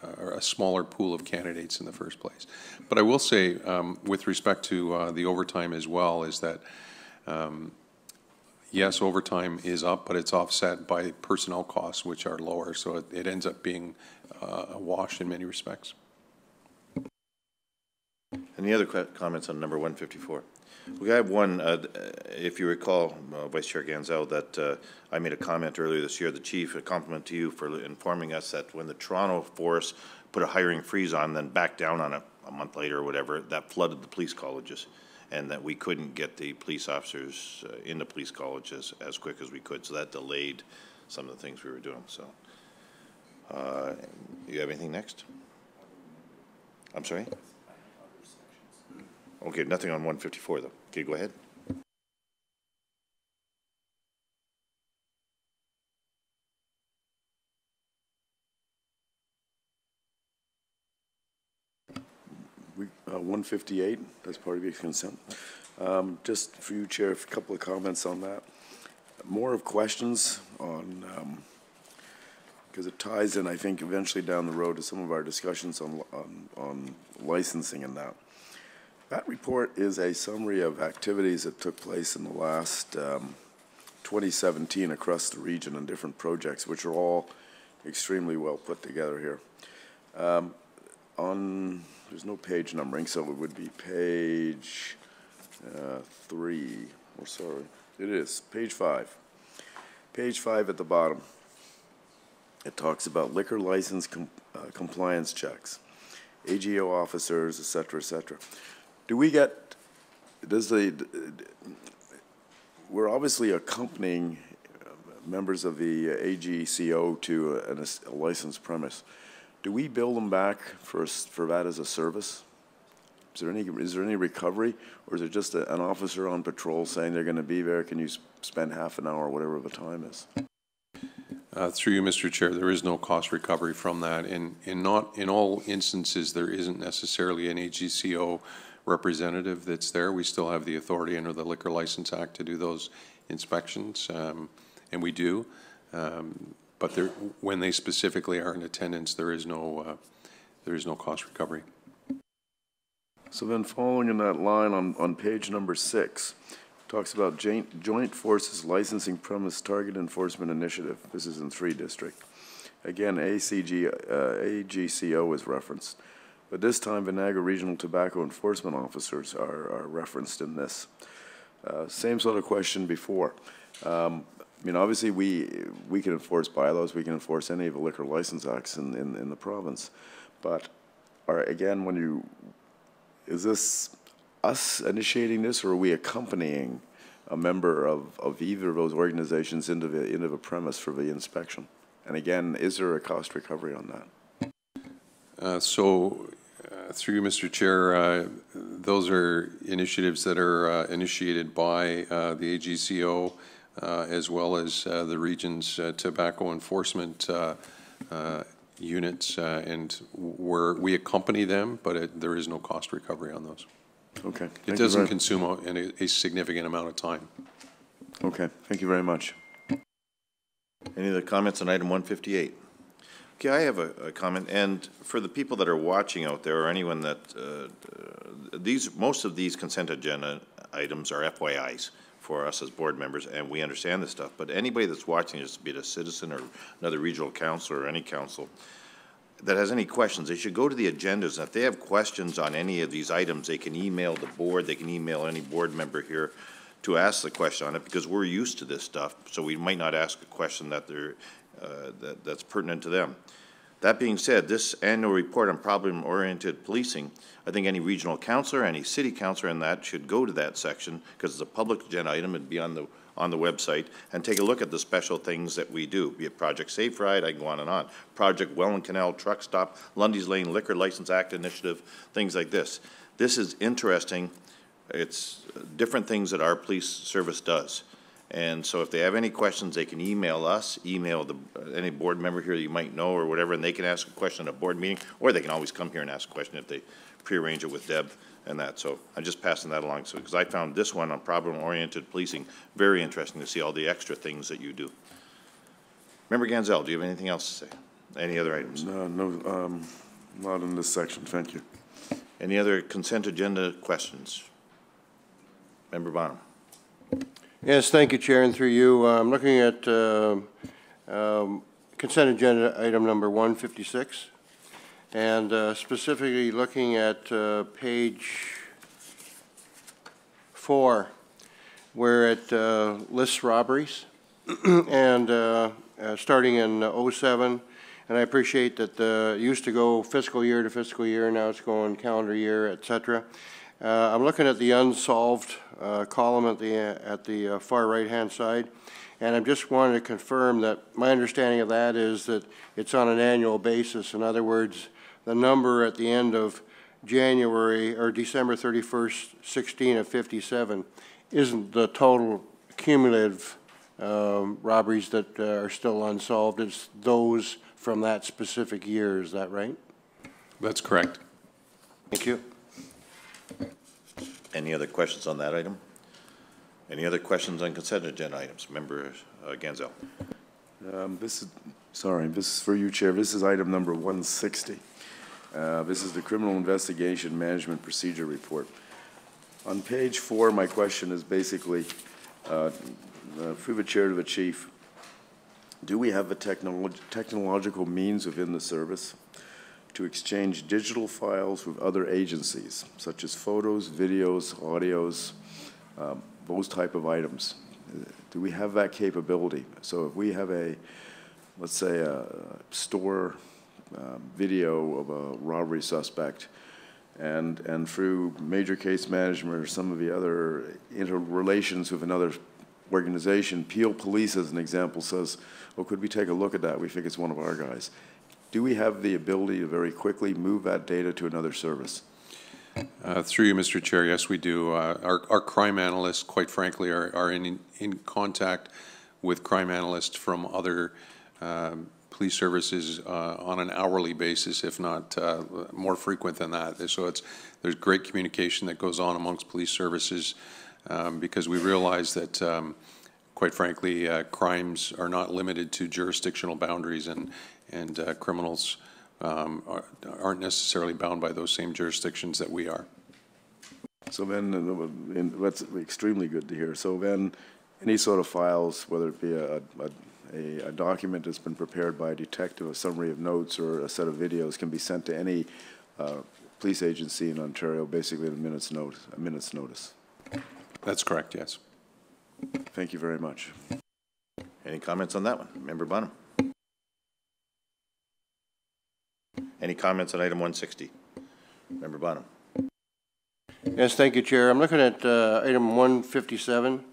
a smaller pool of candidates in the first place. But I will say, with respect to the overtime as well, is that, yes, overtime is up, but it's offset by personnel costs, which are lower. So it ends up being a wash in many respects. Any other comments on number 154? We have one, if you recall, Vice Chair Ganzel, that I made a comment earlier this year, the Chief, a compliment to you for informing us that when the Toronto force put a hiring freeze on, then backed down on it a month later or whatever, that flooded the police colleges, and that we couldn't get the police officers into police colleges as quick as we could, so that delayed some of the things we were doing. So, you have anything next? I'm sorry? Okay, nothing on 154, though. Okay, go ahead. 158, that's part of your consent. Just for you, Chair, a couple of comments on that. More of questions on, because it ties in, I think, eventually down the road to some of our discussions on licensing and that. That report is a summary of activities that took place in the last 2017 across the region and different projects, which are all extremely well put together here. There's no page numbering, so it would be page 3, or sorry, it is, page 5. Page 5 at the bottom. It talks about liquor license compliance checks, AGO officers, et cetera, et cetera. Do we get, we're obviously accompanying members of the AGCO to a licensed premise. Do we bill them back for that as a service? Is there any recovery, or is it just an officer on patrol saying they're going to be there? Can you spend half an hour, whatever the time is? Through you, Mr. Chair, there is no cost recovery from that. In all instances, there isn't necessarily an AGCO representative that's there. We still have the authority under the Liquor License Act to do those inspections, and we do. But when they specifically are in attendance, there is no cost recovery. So then, following in that line on page number 6, talks about Joint Forces Licensing Premise Target Enforcement Initiative. This is in 3 district. Again, AGCO is referenced, but this time the Niagara Regional Tobacco Enforcement Officers are referenced in this. Same sort of question before. I mean, obviously, we can enforce bylaws, we can enforce any of the liquor license acts in the province, but again, is this us initiating this, or are we accompanying a member of either of those organizations into the premise for the inspection? And again, is there a cost recovery on that? Through you, Mr. Chair, those are initiatives that are initiated by the AGCO as well as the region's tobacco enforcement units, and we accompany them, but there is no cost recovery on those. Okay. It doesn't consume a significant amount of time. Okay. Thank you very much. Any other comments on item 158? Okay, I have a comment, and for the people that are watching out there, or anyone that most of these consent agenda items are FYIs for us as board members, and we understand this stuff. But anybody that's watching this, be it a citizen or another regional council or any council that has any questions, they should go to the agendas. And if they have questions on any of these items, they can email the board, they can email any board member here to ask the question on it, because we're used to this stuff, so we might not ask a question that that's pertinent to them. That being said, this annual report on problem-oriented policing, I think any regional councillor, any city councillor in that should go to that section, because it's a public agenda item and be on the website, and take a look at the special things that we do, be it Project Safe Ride, I can go on and on, Project Welland Canal Truck Stop, Lundy's Lane Liquor License Act Initiative, things like this. This is interesting. It's different things that our police service does. And so if they have any questions, they can email us, email any board member here that you might know or whatever, and they can ask a question at a board meeting, or they can always come here and ask a question if they prearrange it with Deb and that. So I'm just passing that along, because I found this one on problem-oriented policing very interesting to see all the extra things that you do. Member Ganzel, do you have anything else to say? Any other items? No, not in this section. Thank you. Any other consent agenda questions? Member Bonham. Yes, thank you, Chair, and through you. I'm looking at consent agenda item number 156, and specifically looking at page 4, where it lists robberies, and starting in 07, and I appreciate that it used to go fiscal year to fiscal year, now it's going calendar year, et cetera. I'm looking at the unsolved column at the far right-hand side, and I'm just wanting to confirm that my understanding of that is that it's on an annual basis. In other words, the number at the end of January or December 31st, 16 of 57 isn't the total cumulative robberies that are still unsolved. It's those from that specific year. Is that right? That's correct. Thank you. Any other questions on that item? Any other questions on consent agenda items? Member Ganzel. This is for you, Chair. This is item number 160. This is the Criminal Investigation Management Procedure Report. On page 4, my question is basically, through the Chair to the Chief, do we have the technological means within the service to exchange digital files with other agencies, such as photos, videos, audios, those type of items? Do we have that capability? So if we have let's say a store video of a robbery suspect, and through major case management or some of the other interrelations with another organization, Peel Police, as an example, says, well, could we take a look at that? We think it's one of our guys. Do we have the ability to very quickly move that data to another service? Through you, Mr. Chair, yes, we do. Our crime analysts, quite frankly, are in contact with crime analysts from other police services on an hourly basis, if not more frequent than that. So there's great communication that goes on amongst police services because we realize that, quite frankly, crimes are not limited to jurisdictional boundaries, and criminals aren't necessarily bound by those same jurisdictions that we are. So then, that's extremely good to hear. So then, any sort of files, whether it be a document that's been prepared by a detective, a summary of notes, or a set of videos, can be sent to any police agency in Ontario, basically at a minute's notice. That's correct, yes. Thank you very much. Any comments on that one? Member Bonham. Any comments on item 160? Member Bonham. Yes, thank you, Chair. I'm looking at item 157,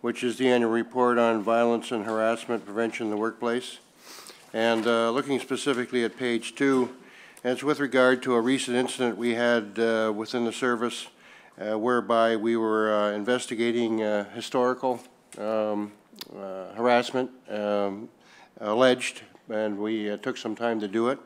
which is the annual report on violence and harassment prevention in the workplace. And looking specifically at page 2, and it's with regard to a recent incident we had within the service whereby we were investigating historical harassment alleged, and we took some time to do it.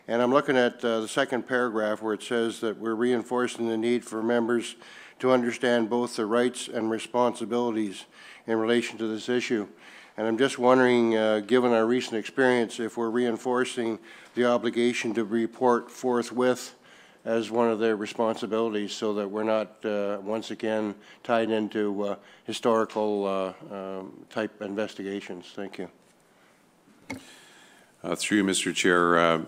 And I'm looking at the second paragraph where it says that we're reinforcing the need for members to understand both the rights and responsibilities in relation to this issue. And I'm just wondering, given our recent experience, if we're reinforcing the obligation to report forthwith as one of their responsibilities so that we're not, once again, tied into historical type investigations. Thank you. Through you, Mr. Chair,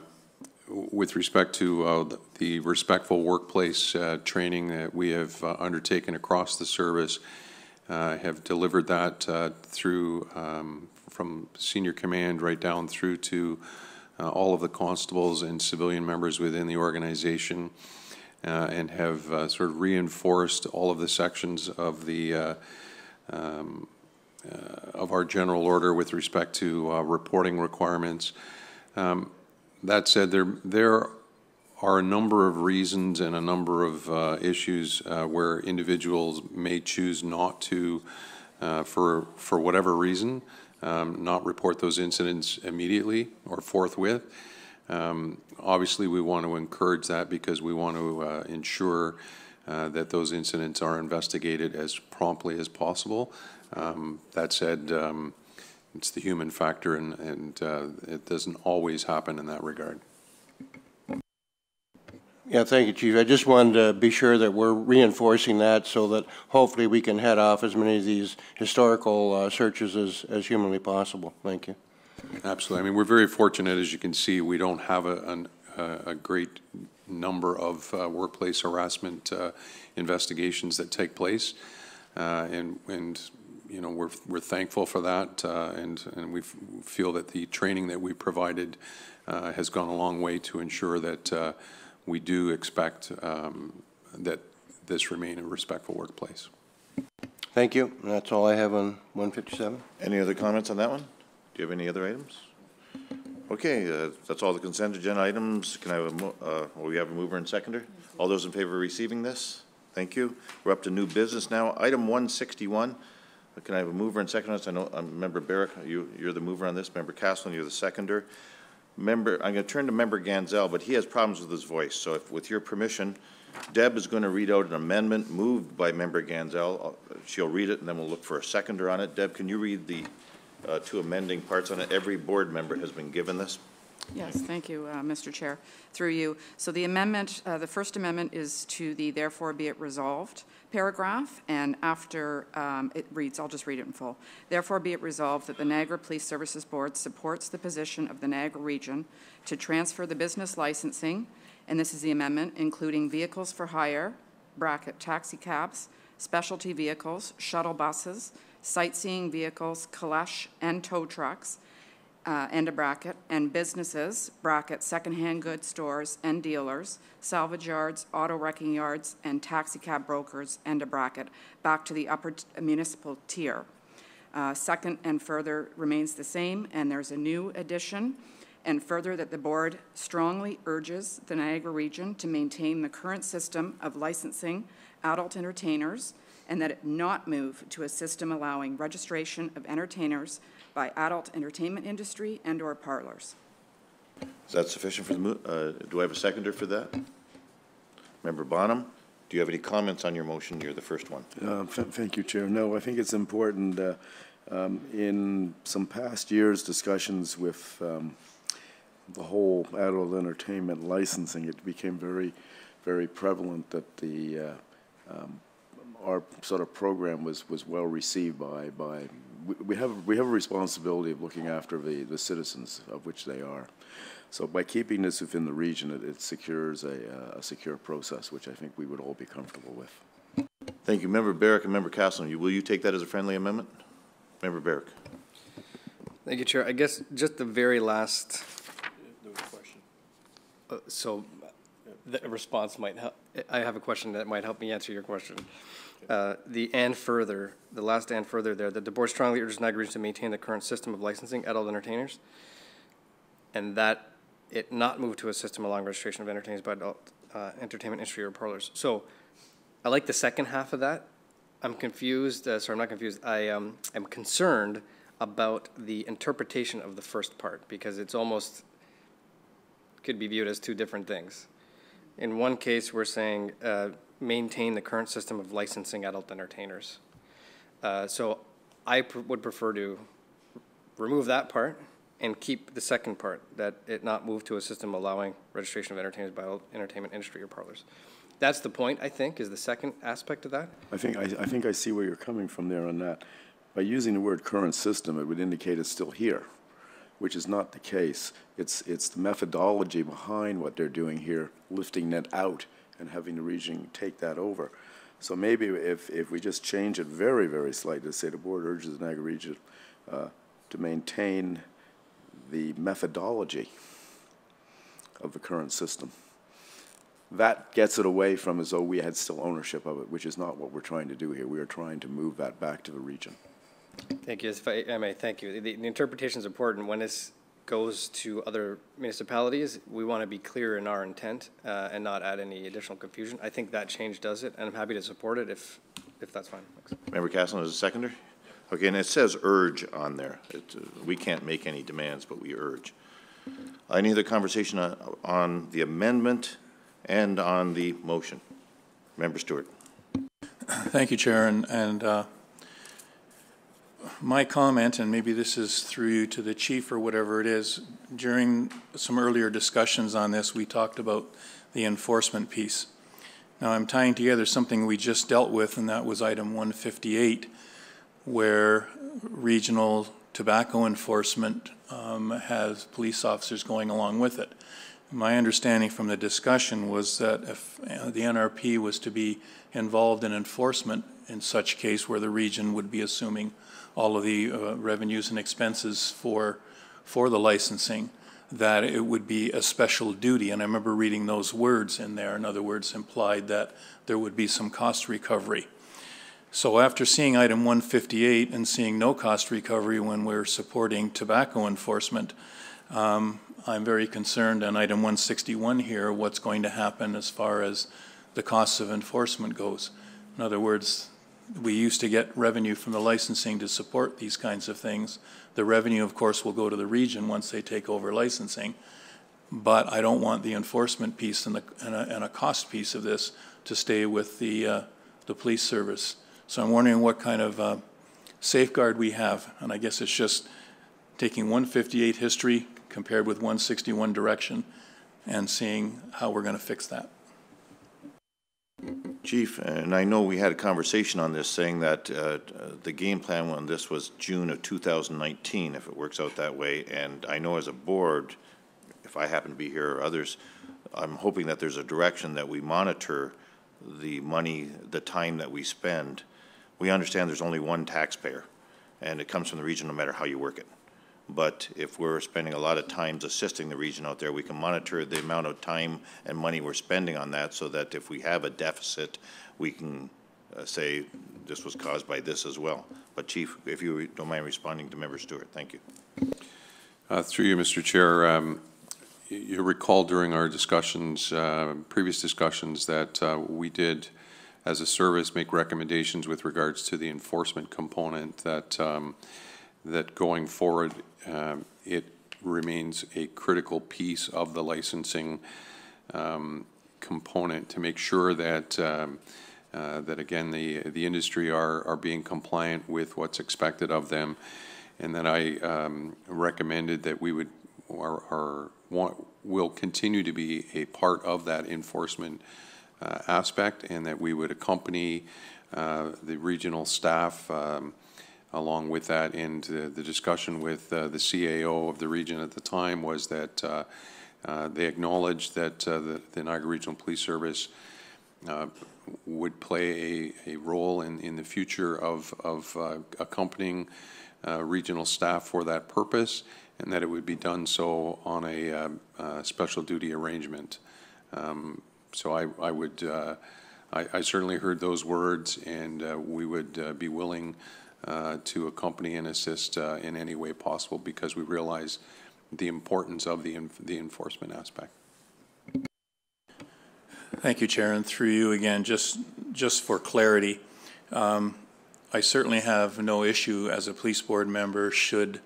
with respect to the respectful workplace training that we have undertaken across the service, have delivered that through from senior command right down through to all of the constables and civilian members within the organization, and have sort of reinforced all of the sections of the of our general order with respect to reporting requirements. That said, there are a number of reasons and a number of issues where individuals may choose not to, for whatever reason, not report those incidents immediately or forthwith. Obviously, we want to encourage that because we want to ensure that those incidents are investigated as promptly as possible. That said, it's the human factor, and it doesn't always happen in that regard. Yeah, thank you, Chief. I just wanted to be sure that we're reinforcing that so that hopefully we can head off as many of these historical searches as humanly possible. Thank you. Absolutely. I mean, we're very fortunate, as you can see. We don't have a great number of workplace harassment investigations that take place, and you know, we're thankful for that, and we feel that the training that we provided has gone a long way to ensure that we do expect that this remain a respectful workplace. Thank you. That's all I have on 157. Any other comments on that one? Do you have any other items? Okay, that's all the consent agenda items. Can I have we have a mover and seconder? All those in favor of receiving this? Thank you. We're up to new business now. Item 161. Can I have a mover and seconder? I know Member Barrick, you're the mover on this. Member Caslin, you're the seconder. I'm going to turn to Member Ganzel, but he has problems with his voice. So if, with your permission, Deb is going to read out an amendment moved by Member Ganzel. She'll read it, and then we'll look for a seconder on it. Deb, can you read the two amending parts on it? Every board member has been given this. Yes, thank you, Mr. Chair. Through you. So the amendment, the first amendment is to the therefore be it resolved paragraph, and after it reads, I'll just read it in full. Therefore be it resolved that the Niagara Police Services Board supports the position of the Niagara Region to transfer the business licensing, and this is the amendment, including vehicles for hire, bracket taxi cabs, specialty vehicles, shuttle buses, sightseeing vehicles, caleche and tow trucks, end of bracket, and businesses, bracket, secondhand goods stores and dealers, salvage yards, auto wrecking yards, and taxi cab brokers, end of bracket, back to the upper municipal tier. Second and further remains the same, and there's a new addition. And further, that the board strongly urges the Niagara Region to maintain the current system of licensing adult entertainers, and that it not move to a system allowing registration of entertainers by adult entertainment industry and/or parlors. Is that sufficient for the do I have a seconder for that? Member Bonham, do you have any comments on your motion? You're the first one. Thank you, Chair. No, I think it's important. In some past years' discussions with the whole adult entertainment licensing, it became very, very prevalent that the our sort of program was well received by we have a responsibility of looking after the citizens, of which they are. So by keeping this within the region, it secures a secure process, which I think we would all be comfortable with. Thank you, Member Barrick and Member Castle. Will you take that as a friendly amendment? Member Barrick. Thank you, Chair. I guess just the very last. So the response might help. I have a question that might help me answer your question. The and further, the last and further there, that the board strongly urges Niagara Region to maintain the current system of licensing adult entertainers, and that it not move to a system allowing registration of entertainers by adult entertainment industry or parlors. So I like the second half of that. I'm confused. Sorry, I'm not confused. I am concerned about the interpretation of the first part, because it's almost could be viewed as two different things. In one case, we're saying maintain the current system of licensing adult entertainers. So I would prefer to remove that part and keep the second part, that it not move to a system allowing registration of entertainers by adult entertainment industry or parlors. That's the point, I think, is the second aspect of that. I think I see where you're coming from there on that. By using the word current system, it would indicate it's still here, which is not the case. It's the methodology behind what they're doing here, lifting that out and having the region take that over. So maybe if we just change it very, very slightly to say the board urges the Niagara Region to maintain the methodology of the current system. That gets it away from as though we had still ownership of it, which is not what we're trying to do here. We are trying to move that back to the region. Thank you. If I may, thank you. The interpretation is important. When this goes to other municipalities, we want to be clear in our intent and not add any additional confusion. I think that change does it, and I'm happy to support it if that's fine. Thanks. Member Castle is a seconder? Okay, and it says urge on there. We can't make any demands, but we urge. Any other conversation on the amendment and on the motion? Member Stewart. Thank you, Chair. And my comment, and maybe this is through you to the chief or whatever it is, during some earlier discussions on this, we talked about the enforcement piece. Now I'm tying together something we just dealt with, and that was item 158, where regional tobacco enforcement has police officers going along with it. My understanding from the discussion was that if the NRP was to be involved in enforcement in such case where the region would be assuming all of the revenues and expenses for the licensing, that it would be a special duty. And I remember reading those words in there. In other words, implied that there would be some cost recovery. So after seeing item 158 and seeing no cost recovery when we're supporting tobacco enforcement, I'm very concerned on item 161 here, what's going to happen as far as the costs of enforcement goes. In other words, we used to get revenue from the licensing to support these kinds of things. The revenue, of course, will go to the region once they take over licensing. but I don't want the enforcement piece and a cost piece of this to stay with the police service. So I'm wondering what kind of safeguard we have, and I guess it's just taking 158 history compared with 161 direction and seeing how we're going to fix that. Chief, and I know we had a conversation on this saying that the game plan on this was June of 2019, if it works out that way. And I know as a board, if I happen to be here or others, I'm hoping that there's a direction that we monitor the money, the time that we spend. We understand there's only one taxpayer, and it comes from the region no matter how you work it. But if we're spending a lot of times assisting the region out there, we can monitor the amount of time and money we're spending on that so that if we have a deficit, we can say this was caused by this as well. But Chief, if you don't mind responding to Member Stewart, thank you. Through you, Mr. Chair, you recall during our discussions, previous discussions, that we did, as a service, make recommendations with regards to the enforcement component that that going forward, it remains a critical piece of the licensing component to make sure that that again the industry are being compliant with what's expected of them, and that I recommended that we would will continue to be a part of that enforcement aspect, and that we would accompany the regional staff along with that. And the discussion with the CAO of the region at the time was that they acknowledged that the Niagara Regional Police Service would play a role in the future of accompanying regional staff for that purpose, and that it would be done so on a special duty arrangement. So I would, I certainly heard those words, and we would be willing to accompany and assist in any way possible, because we realize the importance of the enforcement aspect. Thank you, Chair, and through you again, just for clarity, I certainly have no issue as a police board member should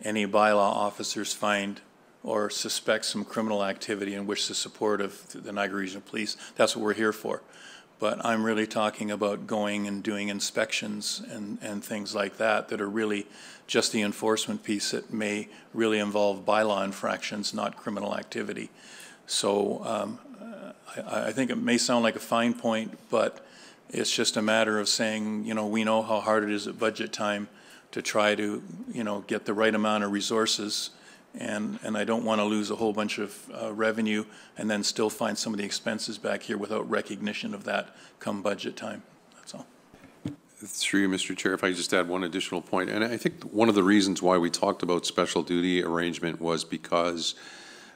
any bylaw officers find or suspect some criminal activity and wish the support of the Niagara Regional Police. That's what we're here for. But I'm really talking about going and doing inspections and things like that that are really just the enforcement piece that may really involve bylaw infractions, not criminal activity. So I think it may sound like a fine point, but it's just a matter of saying, you know, we know how hard it is at budget time to try to, you know, get the right amount of resources. And I don't want to lose a whole bunch of revenue and then still find some of the expenses back here without recognition of that come budget time. That's all. Through you, Mr. Chair, if I just add one additional point, and I think one of the reasons why we talked about special duty arrangement was because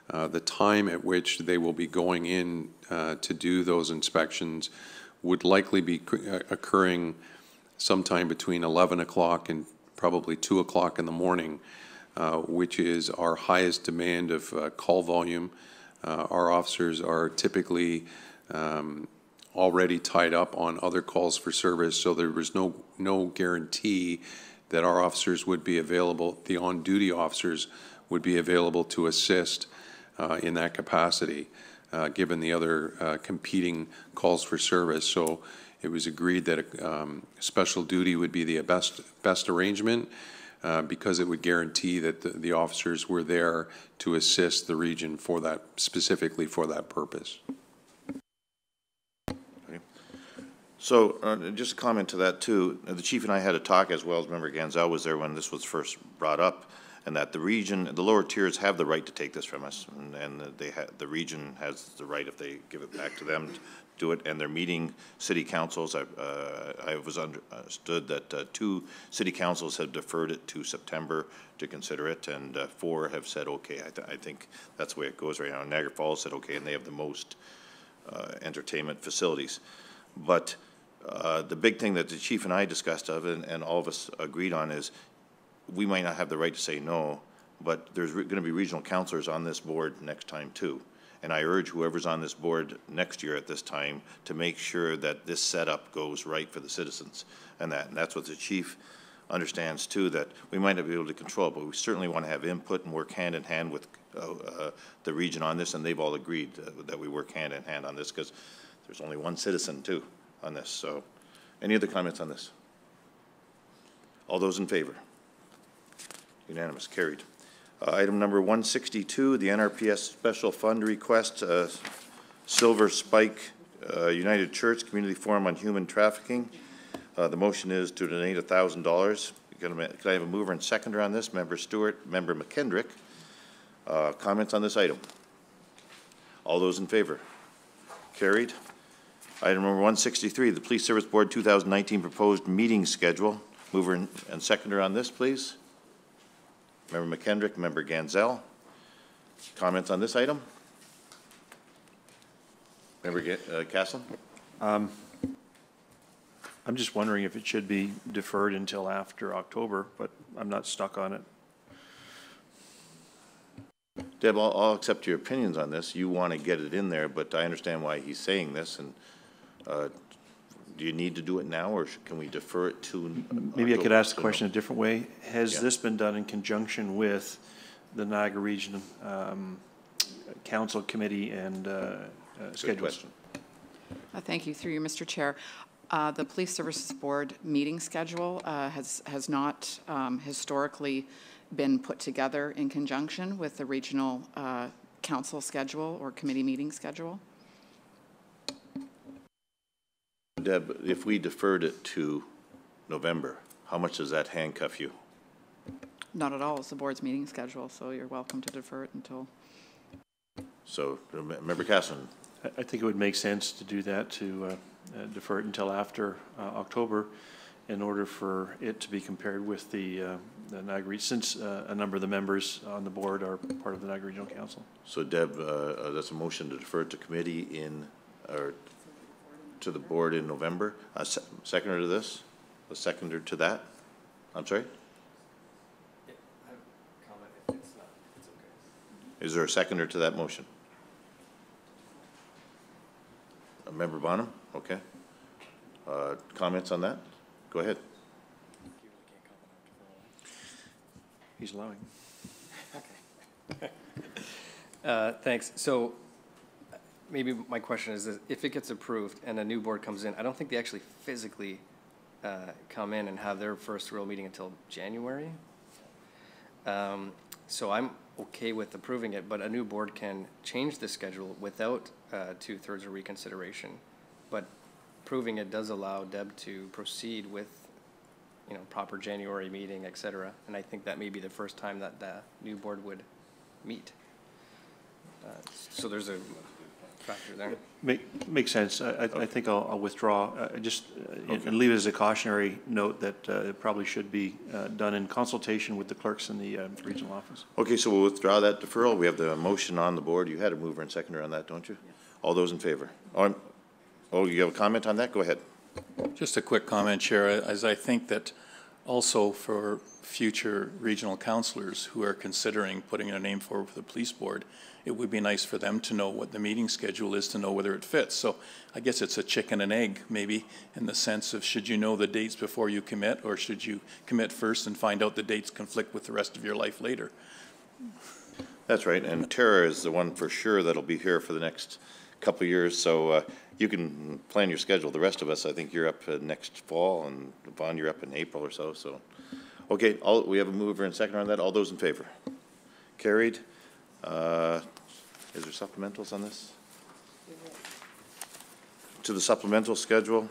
the time at which they will be going in to do those inspections would likely be occurring sometime between 11 o'clock and probably 2 o'clock in the morning, which is our highest demand of call volume. Our officers are typically already tied up on other calls for service, so there was no guarantee that our officers would be available, the on-duty officers would be available to assist in that capacity, given the other competing calls for service. So it was agreed that special duty would be the best arrangement, because it would guarantee that the officers were there to assist the region for that, specifically for that purpose. Okay. So just a comment to that too. The chief and I had a talk, as well as Member Ganzel was there when this was first brought up, and that the region, the lower tiers have the right to take this from us, and the region has the right, if they give it back to them, to do it. And they're meeting city councils. I was understood that 2 city councils have deferred it to September to consider it, and 4 have said okay. I think that's the way it goes right now. Niagara Falls said okay, and they have the most entertainment facilities. But the big thing that the chief and I discussed of, and all of us agreed on, is we might not have the right to say no, but there's going to be regional councilors on this board next time too. And I urge whoever's on this board next year at this time to make sure that this setup goes right for the citizens, and that's what the chief understands too, that we might not be able to control, but we certainly want to have input and work hand in hand with the region on this, and they've all agreed that we work hand in hand on this, because there's only one citizen too on this. So any other comments on this? All those in favor? Unanimous, carried. Item number 162, the NRPS Special Fund request, Silver Spike United Church Community Forum on Human Trafficking. The motion is to donate $1,000. Can I have a mover and seconder on this? Member Stewart, Member McKendrick. Comments on this item? All those in favor? Carried. Item number 163, the Police Service Board 2019 proposed meeting schedule. Mover and seconder on this, please. Member McKendrick, Member Ganzel. Comments on this item? Member Casson? I'm just wondering if it should be deferred until after October, but I'm not stuck on it. Deb, I'll accept your opinions on this. You want to get it in there, but I understand why he's saying this. And do you need to do it now, or can we defer it to Maybe October? I could ask the question a different way. Has Yeah. this been done in conjunction with the Niagara Region Council Committee and schedules? Question. Thank you, through you, Mr. Chair. The Police Services Board meeting schedule has not historically been put together in conjunction with the regional council schedule or committee meeting schedule. Deb, if we deferred it to November, how much does that handcuff you? Not at all. It's the board's meeting schedule, so you're welcome to defer it until. So, Member Casson. I think it would make sense to do that, to defer it until after October, in order for it to be compared with the Niagara Region, since a number of the members on the board are part of the Niagara Regional Council. So, Deb, that's a motion to defer it to committee or to the board in November. Seconder to this? A seconder to that? I'm sorry? Yeah, I have a comment. If it's not, it's okay. Is there a seconder to that motion? Member Bonham? Okay. Comments on that? Go ahead. He's allowing. Thanks. So maybe my question is, if it gets approved and a new board comes in, I don't think they actually physically come in and have their first real meeting until January. So I'm okay with approving it, but a new board can change the schedule without 2/3 of reconsideration. But approving it does allow Deb to proceed with, proper January meeting, et cetera. And I think that may be the first time that the new board would meet. So there's a factor there. Makes sense. I think I'll withdraw, and leave it as a cautionary note that it probably should be done in consultation with the clerks in the regional office. Okay, so we'll withdraw that deferral. We have the motion on the board. You had a mover and seconder on that, don't you? Yes. All those in favor? Oh, you have a comment on that? Go ahead. Just a quick comment, Chair, as I think that also for future regional councillors who are considering putting a name forward for the police board, it would be nice for them to know what the meeting schedule is, to know whether it fits. So I guess it's a chicken and egg, maybe, in the sense of, should you know the dates before you commit, or should you commit first and find out the dates conflict with the rest of your life later? That's right, and Tara is the one for sure that'll be here for the next couple of years, so you can plan your schedule. The rest of us, I think you're up next fall, and Vaughn, you're up in April or so. So, okay, we have a mover and second on that. All those in favor? Carried. Is there supplementals on this? To the supplemental schedule.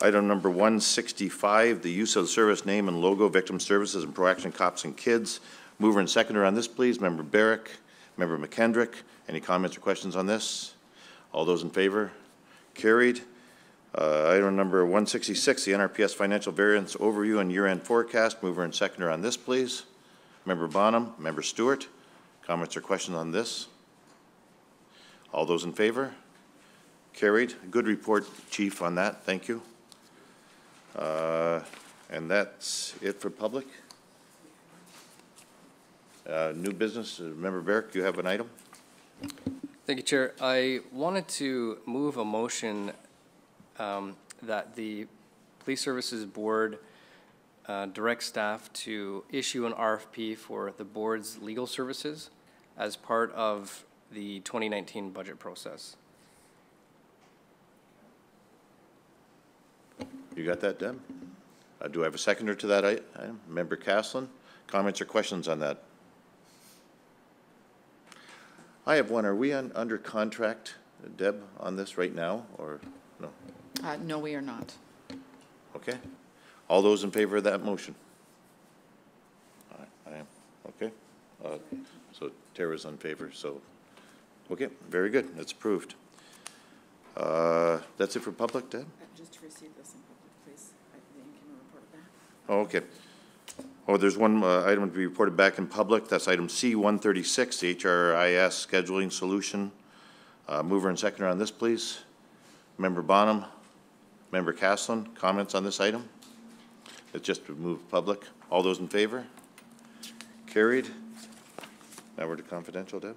Item number 165, the use of the service name and logo, Victim Services and Proaction Cops and Kids. Mover and seconder on this, please. Member Barrick, Member McKendrick. Any comments or questions on this? All those in favor? Carried. Item number 166, the NRPS Financial Variance Overview and Year-End Forecast. Mover and seconder on this, please. Member Bonham, Member Stewart. Comments or questions on this? All those in favor? Carried. Good report, Chief, on that. Thank you. And that's it for public. New business. Member Barrick, you have an item? Thank you, Chair. I wanted to move a motion that the Police Services Board direct staff to issue an RFP for the board's legal services as part of the 2019 budget process. You got that, Deb? Do I have a seconder to that item? Member Caslin, comments or questions on that? I have one. Are we under contract, Deb, on this right now, or no? No, we are not. Okay. All those in favor of that motion? I am. Okay. So Tara's in favor, so, okay, very good. That's approved. That's it for public, Deb? Just to receive this in public, please. Then you can report back. Oh, okay. Oh, there's one item to be reported back in public. That's item C-136, the HRIS scheduling solution. Mover and seconder on this, please. Member Bonham, Member Caslin, comments on this item? It's just to move public. All those in favor? Carried. Now we're to confidential, Deb?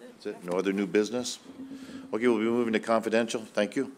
That's it. That's it. No other new business? Okay, we'll be moving to confidential. Thank you.